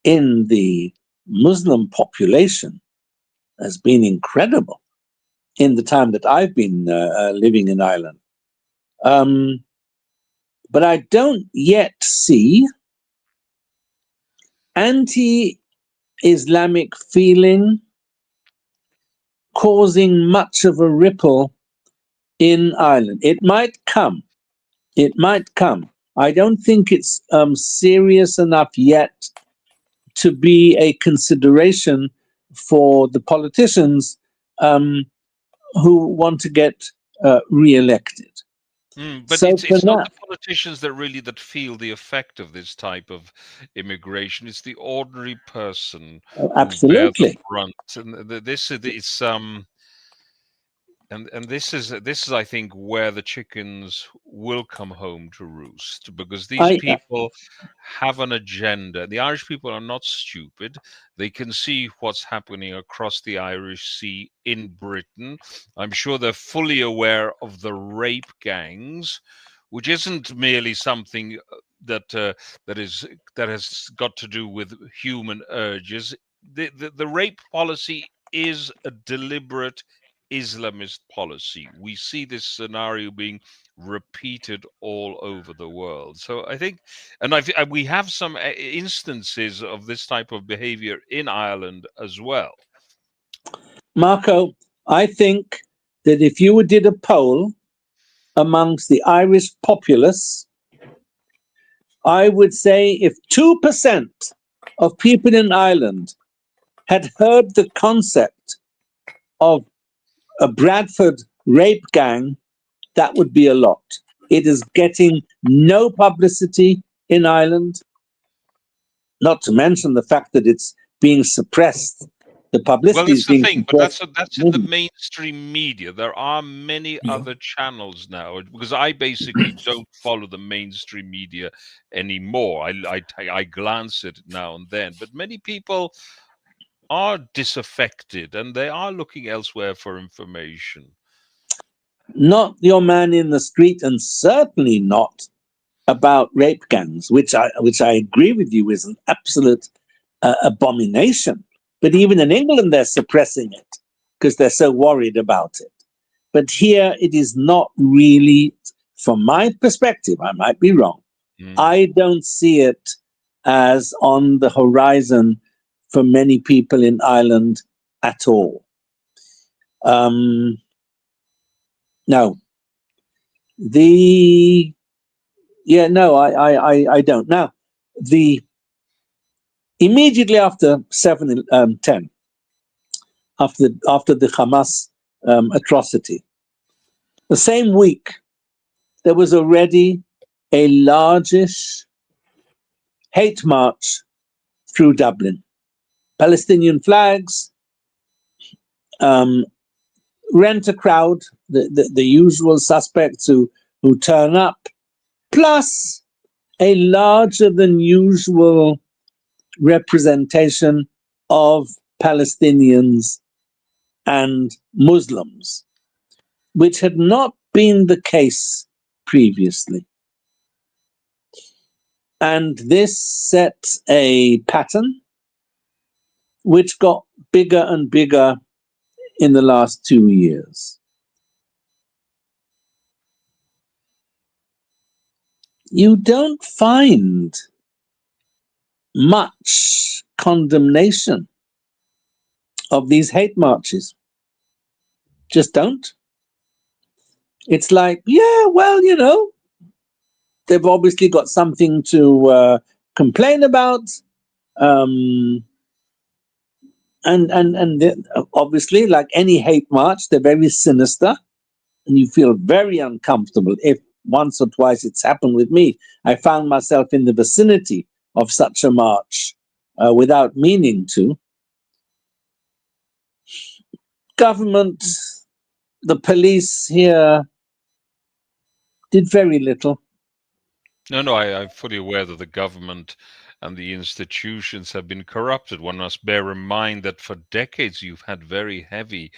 Speaker 2: in the Muslim population has been incredible in the time that I've been living in Ireland. But I don't yet see anti-Islamic feeling causing much of a ripple in Ireland. It might come. I don't think it's serious enough yet to be a consideration for the politicians who want to get re-elected.
Speaker 3: But
Speaker 2: so
Speaker 3: it's not the politicians that feel the effect of this type of immigration. It's the ordinary person
Speaker 2: absolutely
Speaker 3: who bear the brunt. And this is And this is I think where the chickens will come home to roost, because these people have an agenda. The Irish people are not stupid. They can see what's happening across the Irish Sea in Britain. I'm sure they're fully aware of the rape gangs, which isn't merely something that has got to do with human urges. The rape policy is a deliberate Islamist policy. We see this scenario being repeated all over the world. So I think, and we have some instances of this type of behavior in Ireland as well.
Speaker 2: Marco, I think that if you did a poll amongst the Irish populace, I would say if 2% of people in Ireland had heard the concept of a Bradford rape gang, that would be a lot. It is getting no publicity in Ireland, not to mention the fact that it's being suppressed. The publicity is being
Speaker 3: thing, but
Speaker 2: suppressed.
Speaker 3: that's in the mainstream media. There are many other channels now, because I basically don't follow the mainstream media anymore. I glance at it now and then, but many people are disaffected and they are looking elsewhere for information.
Speaker 2: Not your man in the street, and certainly not about rape gangs, which I agree with you is an absolute abomination. But even in England, they're suppressing it because they're so worried about it. But here, it is not really, from my perspective, I might be wrong. I don't see it as on the horizon for many people in Ireland at all. No. I don't. Now, immediately after 7/10, after the Hamas atrocity, the same week, there was already a largish hate march through Dublin. Palestinian flags, rent a crowd, the usual suspects who turn up, plus a larger than usual representation of Palestinians and Muslims, which had not been the case previously. And this set a pattern which got bigger and bigger in the last 2 years. You don't find much condemnation of these hate marches. Just don't. It's like, yeah, well, they've obviously got something to complain about. And obviously, like any hate march, they're very sinister, and you feel very uncomfortable. If once or twice it's happened with me, I found myself in the vicinity of such a march without meaning to. Government, the police here did very little.
Speaker 3: No, I'm fully aware that the government and the institutions have been corrupted. One must bear in mind that for decades you've had very heavy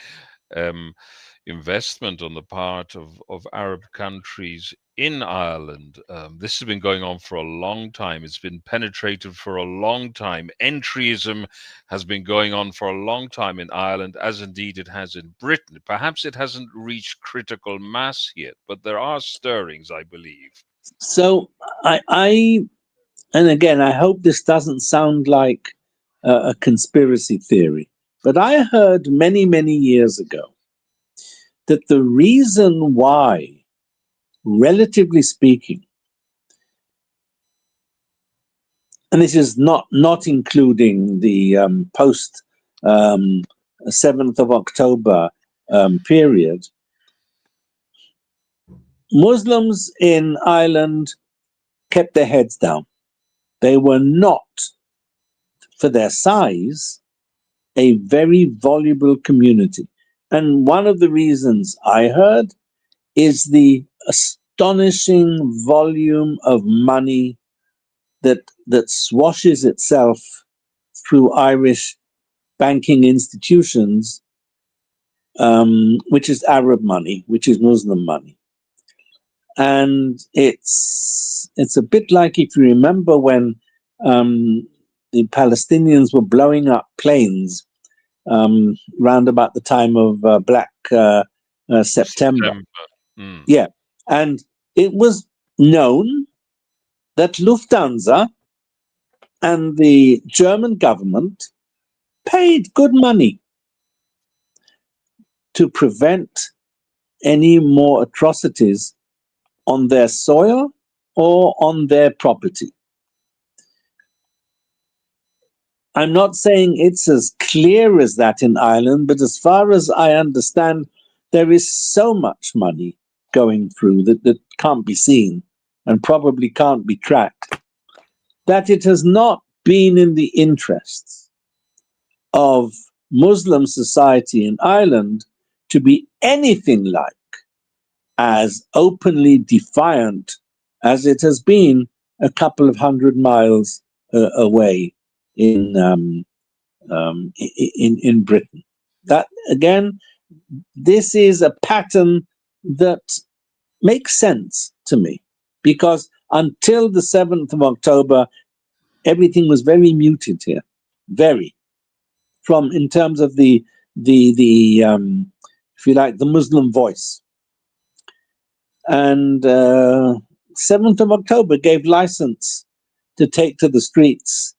Speaker 3: investment on the part of Arab countries in Ireland. This has been going on for a long time. It's been penetrated for a long time. Entryism has been going on for a long time in Ireland, as indeed it has in Britain. Perhaps it hasn't reached critical mass yet, but there are stirrings, I believe.
Speaker 2: So and again, I hope this doesn't sound like a conspiracy theory, but I heard many, many years ago that the reason why, relatively speaking, and this is not including the post 7th of October period, Muslims in Ireland kept their heads down. They were not, for their size, a very voluble community. And one of the reasons I heard is the astonishing volume of money that swashes itself through Irish banking institutions, which is Arab money, which is Muslim money. And it's a bit like, if you remember, when the Palestinians were blowing up planes round about the time of Black September.
Speaker 3: Mm.
Speaker 2: Yeah. And it was known that Lufthansa and the German government paid good money to prevent any more atrocities on their soil or on their property. I'm not saying it's as clear as that in Ireland, but as far as I understand, there is so much money going through that can't be seen and probably can't be tracked, that it has not been in the interests of Muslim society in Ireland to be anything like as openly defiant as it has been a couple of 100 miles away in Britain. That, again, this is a pattern that makes sense to me, because until the 7th of October, everything was very muted here, very, from in terms of the if you like, the Muslim voice. And 7th of October gave license to take to the streets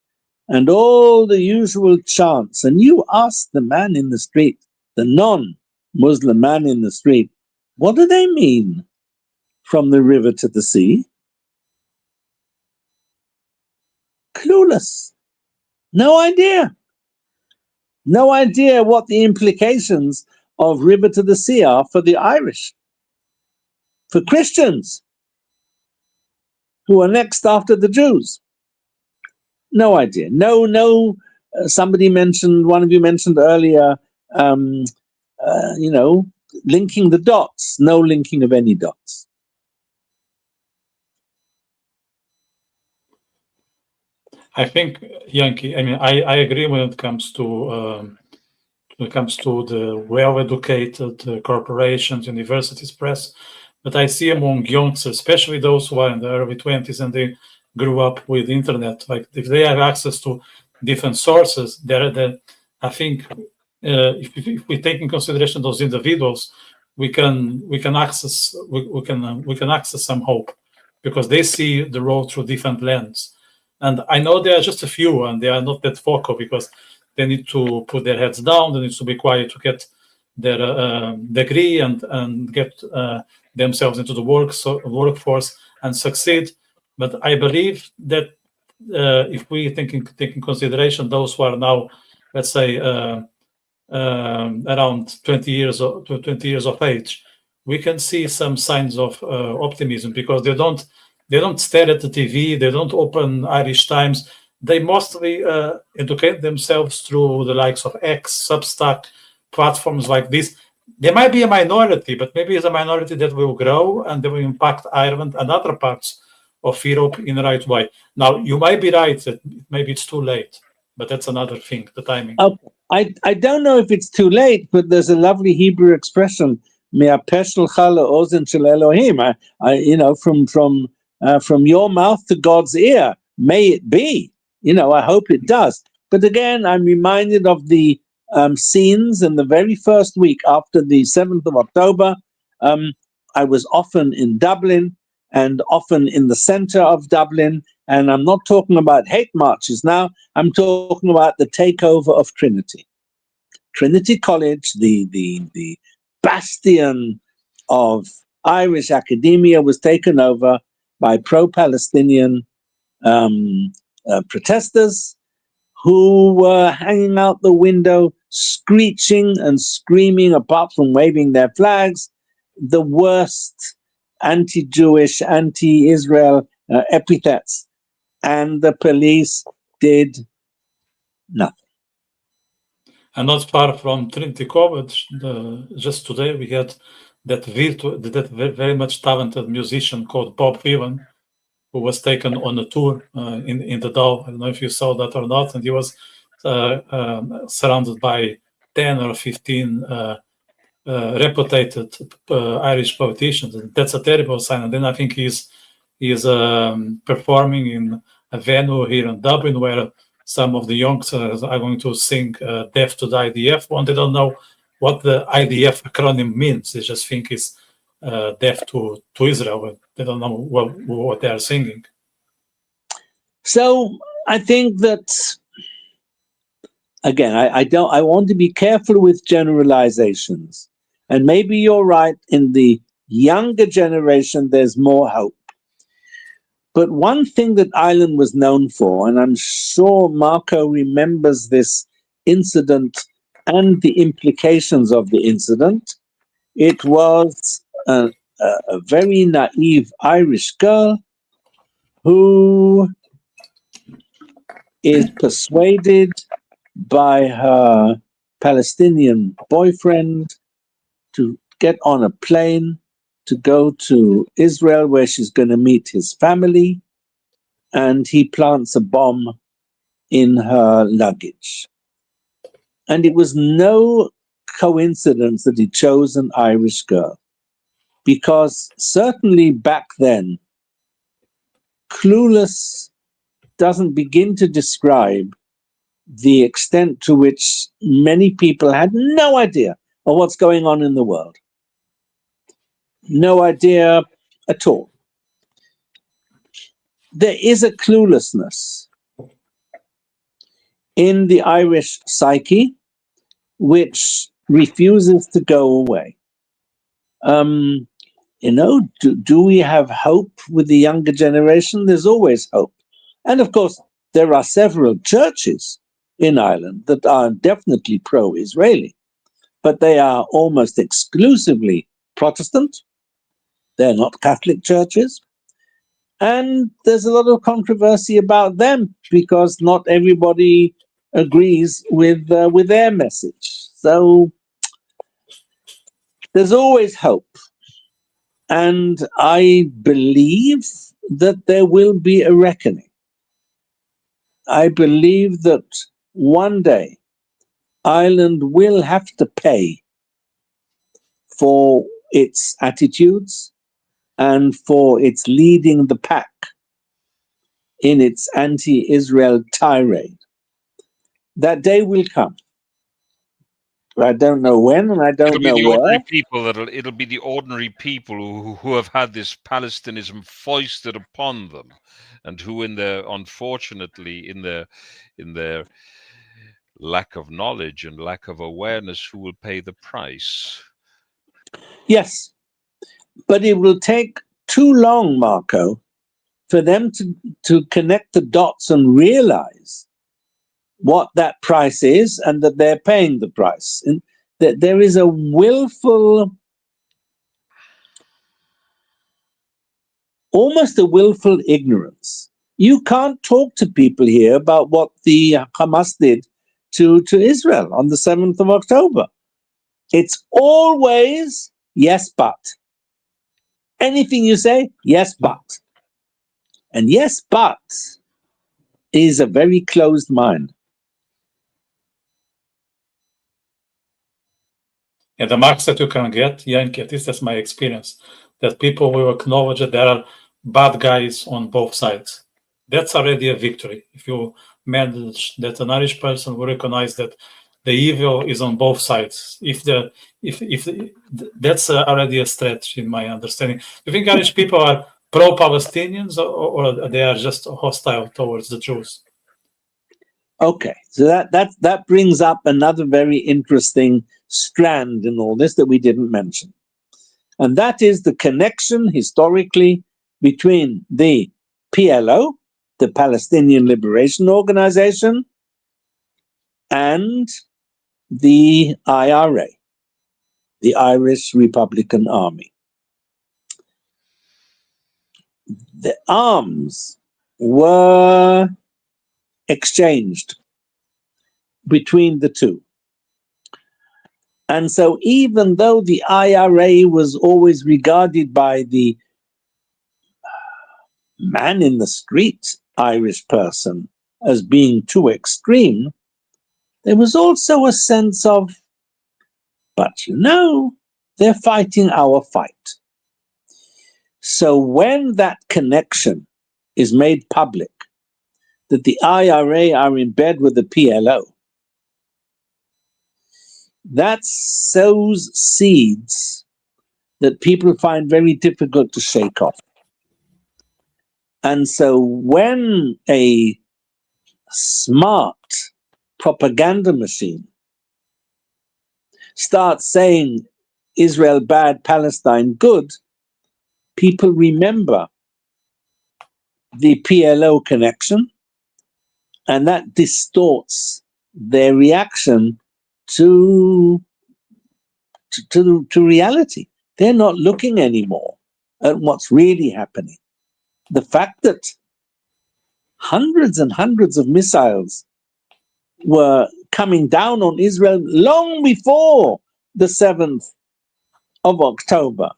Speaker 2: and all the usual chants. And you ask the man in the street, the non-Muslim man in the street, what do they mean from the river to the sea? Clueless. No idea. No idea what the implications of river to the sea are for the Irish, for Christians who are next after the Jews. No idea. No. Somebody mentioned, one of you mentioned earlier, linking the dots. No linking of any dots.
Speaker 1: I think, Yanky, I mean, I agree when it comes to the well-educated corporations, universities, press, but I see among youngsters, especially those who are in the early 20s and they grew up with internet, like if they have access to different sources, I think if we take in consideration those individuals, we can access some hope, because they see the road through different lenses. And I know there are just a few, and they are not that vocal because they need to put their heads down. They need to be quiet to get their degree and get themselves into the workforce and succeed. But I believe that if we take in consideration those who are now, let's say, around 20 years of age, we can see some signs of optimism, because they don't stare at the TV, they don't open Irish Times. They mostly educate themselves through the likes of X, Substack, platforms like this. There might be a minority, but maybe it's a minority that will grow and they will impact Ireland and other parts of Europe in the right way. Now, you might be right that maybe it's too late, but that's another thing, the timing.
Speaker 2: I don't know if it's too late, but there's a lovely Hebrew expression, from your mouth to God's ear, may it be. I hope it does. But again, I'm reminded of the scenes in the very first week after the 7th of October. I was often in Dublin and often in the center of Dublin. And I'm not talking about hate marches now. I'm talking about the takeover of Trinity. Trinity College, the bastion of Irish academia, was taken over by pro-Palestinian protesters who were hanging out the window, screeching and screaming, apart from waving their flags, the worst anti-Jewish, anti-Israel epithets. And the police did nothing.
Speaker 1: And not far from Trinity College, just today we had that very much talented musician called Bob Phelan, who was taken on a tour in the Dow. I don't know if you saw that or not. And he was surrounded by 10 or 15 reputed Irish politicians. And that's a terrible sign. And then I think he's performing in a venue here in Dublin where some of the youngsters are going to sing Death to the IDF. One, they don't know what the IDF acronym means. They just think it's death to Israel. They don't know what they are singing.
Speaker 2: So I think that, again, I want to be careful with generalizations. And maybe you're right, in the younger generation, there's more hope. But one thing that Ireland was known for, and I'm sure Marco remembers this incident and the implications of the incident, it was a very naive Irish girl who is persuaded by her Palestinian boyfriend to get on a plane to go to Israel, where she's going to meet his family, and he plants a bomb in her luggage. And it was no coincidence that he chose an Irish girl, because certainly back then, clueless doesn't begin to describe the extent to which many people had no idea of what's going on in the world. No idea at all. There is a cluelessness in the Irish psyche which refuses to go away. Do we have hope with the younger generation? There's always hope. And of course, there are several churches in Ireland that are definitely pro-Israeli, but they are almost exclusively Protestant. They're not Catholic churches. And there's a lot of controversy about them because not everybody agrees with their message. So there's always hope. And I believe that there will be a reckoning. I believe that one day Ireland will have to pay for its attitudes and for its leading the pack in its anti-Israel tirade. That day will come. I don't know when, and I don't know where.
Speaker 3: It'll be the ordinary people who have had this Palestinism foisted upon them, and who, unfortunately, in their lack of knowledge and lack of awareness, who will pay the price.
Speaker 2: Yes, but it will take too long, Marco, for them to connect the dots and realize what that price is and that they're paying the price. And that there is a almost a willful ignorance. You can't talk to people here about what the Hamas did to Israel on the 7th of October. It's always yes, but. Anything you say, yes, but. And yes, but is a very closed mind.
Speaker 1: Yeah, the marks that you can get, Yanky, at least that's my experience, that people will acknowledge that there are bad guys on both sides. That's already a victory. If you manage that an Irish person will recognize that the evil is on both sides. That's already a stretch in my understanding. Do you think Irish people are pro-Palestinians or they are just hostile towards the Jews?
Speaker 2: Okay, so that brings up another very interesting strand in all this that we didn't mention. And that is the connection historically between the PLO, the Palestinian Liberation Organization, and the IRA, the Irish Republican Army. The arms were exchanged between the two. And so even though the IRA was always regarded by the man in the street Irish person as being too extreme, there was also a sense of, but you know, they're fighting our fight. So when that connection is made public, that the IRA are in bed with the PLO, that sows seeds that people find very difficult to shake off. And so when a smart propaganda machine starts saying Israel bad, Palestine good, people remember the PLO connection, and that distorts their reaction to reality. They're not looking anymore at what's really happening. The fact that hundreds and hundreds of missiles were coming down on Israel long before the 7th of October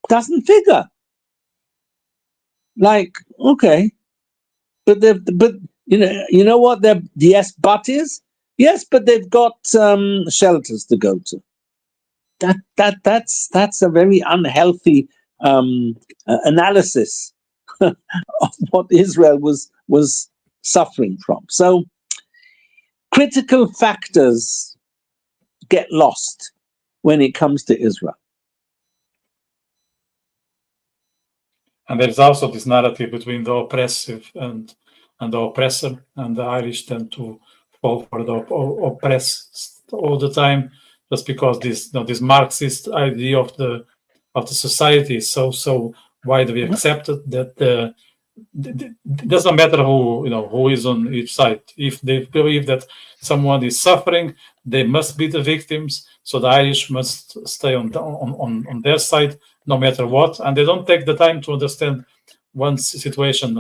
Speaker 2: doesn't figure. Like, okay, but you know what their yes but is? Yes, but they've got shelters to go to. That's a very unhealthy analysis of what Israel was suffering from. So critical factors get lost when it comes to Israel.
Speaker 1: And there's also this narrative between the oppressive and the oppressor, and the Irish tend to fall for the oppressed all the time, just because this Marxist idea of the society is so widely accepted that it doesn't matter who is on each side. If they believe that someone is suffering, they must be the victims. So the Irish must stay on their side no matter what, and they don't take the time to understand one's situation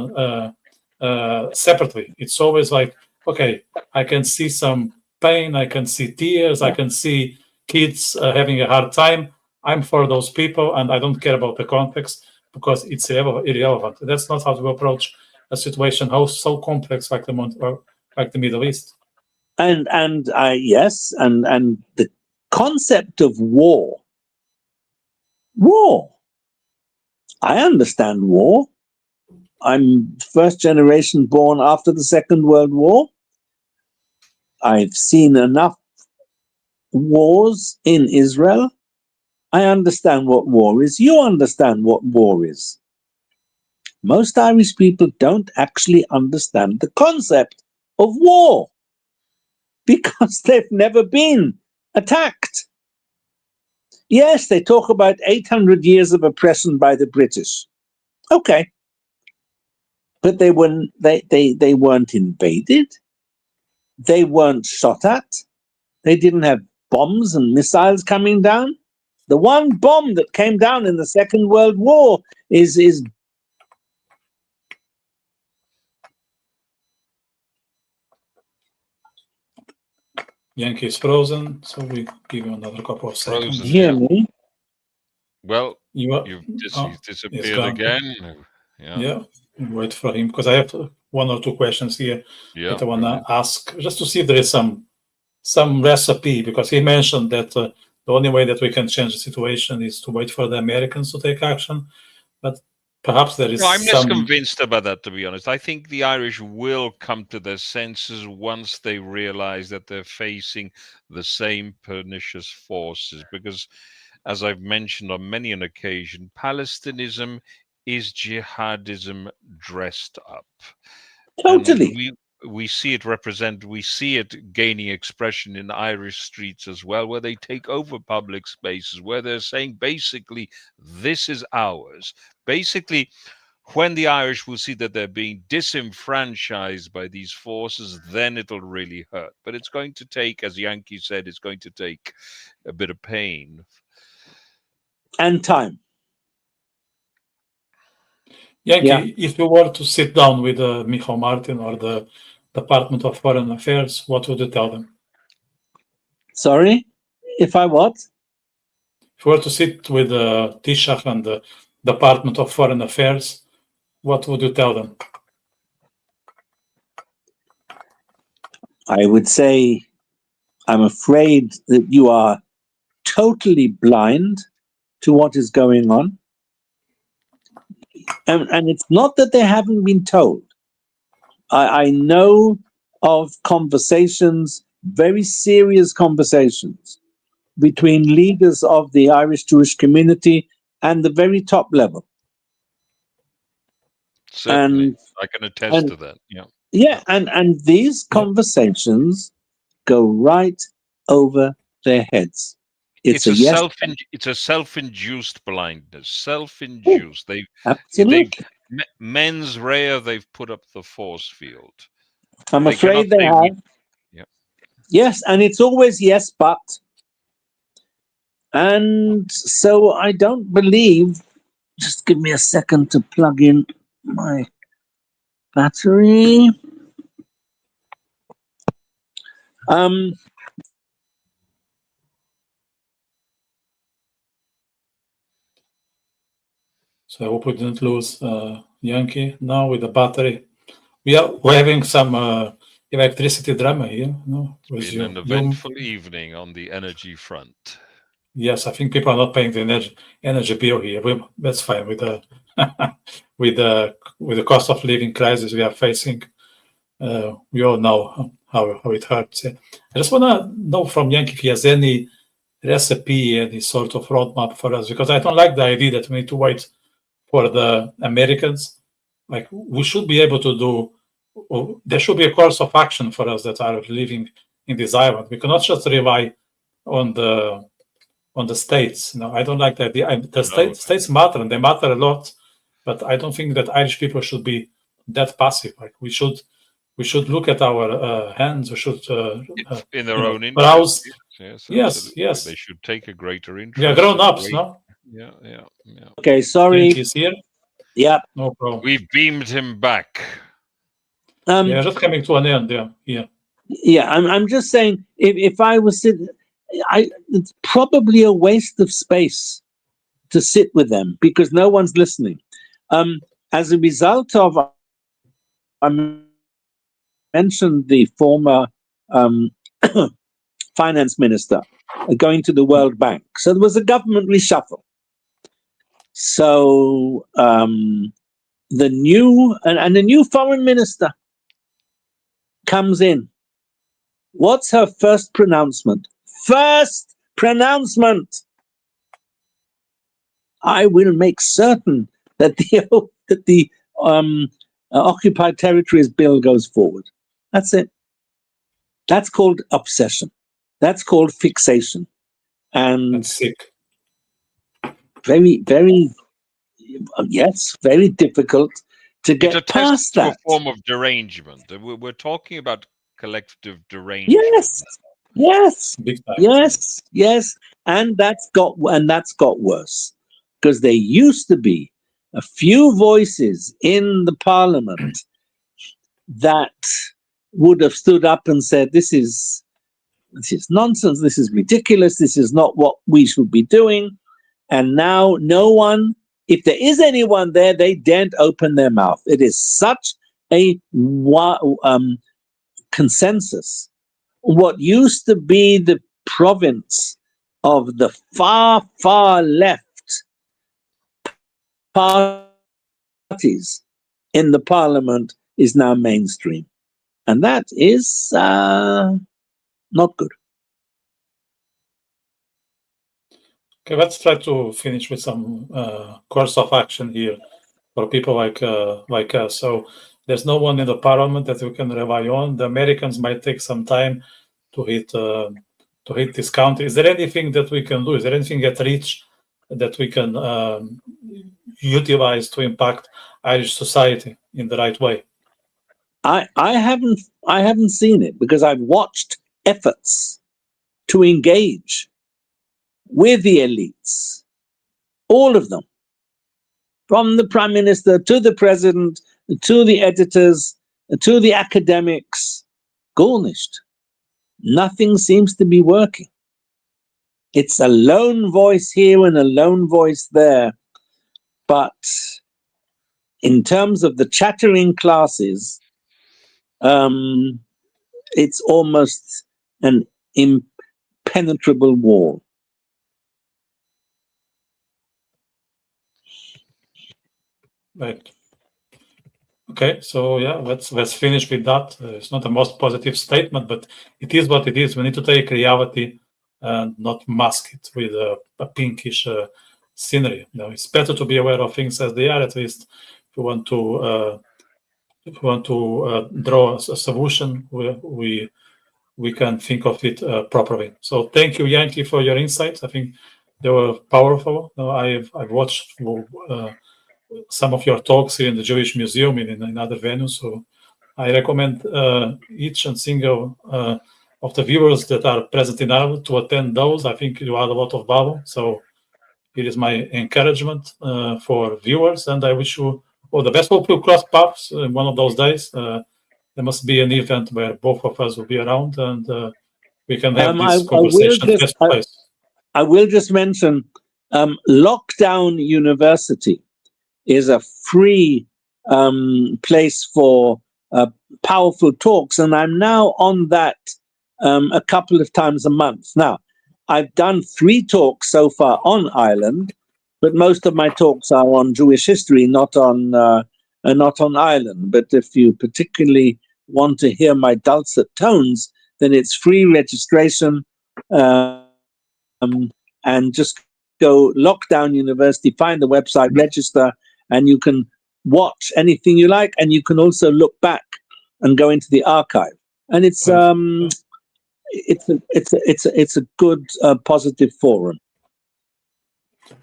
Speaker 1: separately. It's always like, okay, I can see some pain, I can see tears, I can see kids having a hard time. I'm for those people, and I don't care about the context because it's irrelevant. That's not how to approach a situation so complex like the Middle East.
Speaker 2: And yes, and the concept of war. I understand war. I'm first generation born after the Second World War. I've seen enough wars in Israel. I understand what war is. You understand what war is. Most Irish people don't actually understand the concept of war because they've never been attacked. Yes, they talk about 800 years of oppression by the British. Okay. But they weren't invaded. They weren't shot at. They didn't have bombs and missiles coming down. The one bomb that came down in the Second World War is
Speaker 1: Yanky is frozen, so we give you another couple of seconds.
Speaker 3: Frozen,
Speaker 2: hear me?
Speaker 3: Well,
Speaker 1: you've
Speaker 3: disappeared again.
Speaker 1: Yeah, wait for him because I have one or two questions here that I want to ask just to see if there is some recipe, because he mentioned that the only way that we can change the situation is to wait for the Americans to take action, but perhaps there is
Speaker 3: I'm less convinced about that, to be honest. I think the Irish will come to their senses once they realize that they're facing the same pernicious forces, because as I've mentioned on many an occasion, Palestinism is jihadism dressed up.
Speaker 2: Totally.
Speaker 3: And we see it gaining expression in Irish streets as well, where they take over public spaces, where they're saying basically, this is ours. Basically, when the Irish will see that they're being disenfranchised by these forces, then it'll really hurt. But it's going to take, as Yanky said, it's going to take a bit of pain.
Speaker 2: And time.
Speaker 1: Yanky, if you were to sit down with Michal Martin or the Department of Foreign Affairs, what would you tell them?
Speaker 2: Sorry, if I what?
Speaker 1: If you were to sit with Taoiseach and the Department of Foreign Affairs, what would you tell them?
Speaker 2: I would say, I'm afraid that you are totally blind to what is going on. And it's not that they haven't been told. I know of conversations, very serious conversations, between leaders of the Irish Jewish community and the very top level.
Speaker 3: Certainly, I can attest to that. Yeah.
Speaker 2: Yeah, and these conversations go right over their heads.
Speaker 3: It's a
Speaker 2: yes.
Speaker 3: self-induced blindness. Self-induced.
Speaker 2: Absolutely.
Speaker 3: Mens rea. They've put up the force field.
Speaker 2: I'm afraid they have.
Speaker 3: Yeah.
Speaker 2: Yes, and it's always yes, but. And so I don't believe. Just give me a second to plug in my battery.
Speaker 1: So I hope we didn't lose Yanky now with the battery. We're having some electricity drama here. No,
Speaker 3: it's been an eventful evening on the energy front.
Speaker 1: Yes, I think people are not paying the energy bill here. That's fine with the with the cost of living crisis we are facing. We all know how it hurts. I just want to know from Yanky if he has any recipe, any sort of roadmap for us, because I don't like the idea that we need to wait for the Americans. Like, we should be able to do, there should be a course of action for us that are living in this island. We cannot just rely on the states. No, I don't like that idea. States matter, and they matter a lot, but I don't think that Irish people should be that passive. Like, we should look at our hands. We should
Speaker 3: in their own interest.
Speaker 1: Yes.
Speaker 3: They should take a greater interest.
Speaker 1: We are grown ups, no?
Speaker 3: Yeah.
Speaker 2: Okay, sorry.
Speaker 1: He's here.
Speaker 2: Yeah.
Speaker 1: No problem.
Speaker 3: We've beamed him back.
Speaker 1: Just coming to an end. Yeah.
Speaker 2: Yeah, I'm just saying, if I was sitting, it's probably a waste of space to sit with them because no one's listening. As a result of, I mentioned the former finance minister going to the World Bank. So there was a government reshuffle. So the new foreign minister comes in. What's her first pronouncement? First pronouncement! I will make certain that the Occupied Territories Bill goes forward. That's it. That's called obsession. That's called fixation. And
Speaker 1: that's sick.
Speaker 2: Very, very, yes, very difficult to get past that.
Speaker 3: It's a form of derangement. We're talking about collective derangement.
Speaker 2: Yes. And that's got worse, because there used to be a few voices in the parliament that would have stood up and said, this is nonsense, this is ridiculous, this is not what we should be doing. And now no one, if there is anyone there, they daren't open their mouth. It is such a consensus. What used to be the province of the far, far left parties in the parliament is now mainstream. And that is not good.
Speaker 1: Okay, let's try to finish with some course of action here for people like us. So there's no one in the parliament that we can rely on. The Americans might take some time to hit this country. Is there anything that we can do? Is there anything at reach that we can utilize to impact Irish society in the right way?
Speaker 2: I haven't seen it, because I've watched efforts to engage with the elites, all of them, from the prime minister to the president to the editors to the academics. Garnished. nothing seems to be working. It's a lone voice here and a lone voice there. But in terms of the chattering classes, it's almost an impenetrable wall.
Speaker 1: Right. Okay, so yeah, let's finish with that. It's not the most positive statement, but it is what it is. We need to take reality and not mask it with a pinkish scenery. You know, it's better to be aware of things as they are. At least, if you want to draw a solution, we can think of it properly. So thank you, Yanky, for your insights. I think they were powerful. I've watched some of your talks here in the Jewish Museum and in other venues. So I recommend each and single of the viewers that are present in Ireland to attend those. I think you add a lot of value. So it is my encouragement for viewers, and I wish you all the best. Hope we'll cross paths in one of those days. There must be an event where both of us will be around, and we can have this conversation face to face.
Speaker 2: I will just mention Lockdown University is a free place for powerful talks, and I'm now on that a couple of times a month. Now, I've done 3 talks so far on Ireland, but most of my talks are on Jewish history, not on Ireland. But if you particularly want to hear my dulcet tones, then it's free registration, and just go Lockdown University, find the website, register, and you can watch anything you like, and you can also look back and go into the archive. And it's a good positive forum.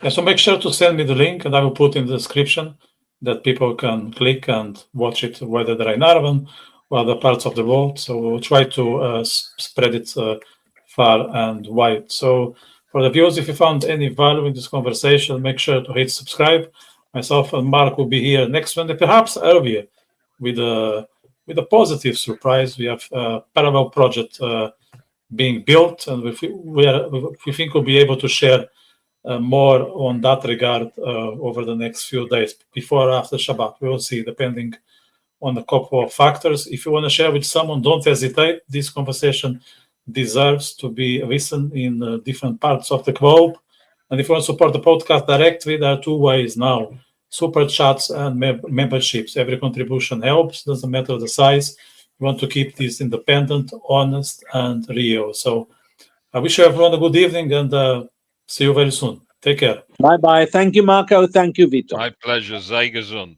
Speaker 1: Yeah, so make sure to send me the link, and I will put in the description that people can click and watch it, whether they're in Ireland or other parts of the world. So we'll try to spread it far and wide. So for the viewers, if you found any value in this conversation, make sure to hit subscribe. Myself and Mark will be here next Monday, perhaps earlier, with a positive surprise. We have a parallel project being built, and we think we'll be able to share more on that regard over the next few days, before or after Shabbat. We will see, depending on a couple of factors. If you want to share with someone, don't hesitate. This conversation deserves to be listened in different parts of the globe. And if you want to support the podcast directly, there are 2 ways now: super chats and memberships. Every contribution helps, doesn't matter the size. We want to keep this independent, honest, and real. So I wish everyone a good evening, and see you very soon. Take care.
Speaker 2: Bye-bye. Thank you, Marco. Thank you, Vitor.
Speaker 3: My pleasure. Sei gesund.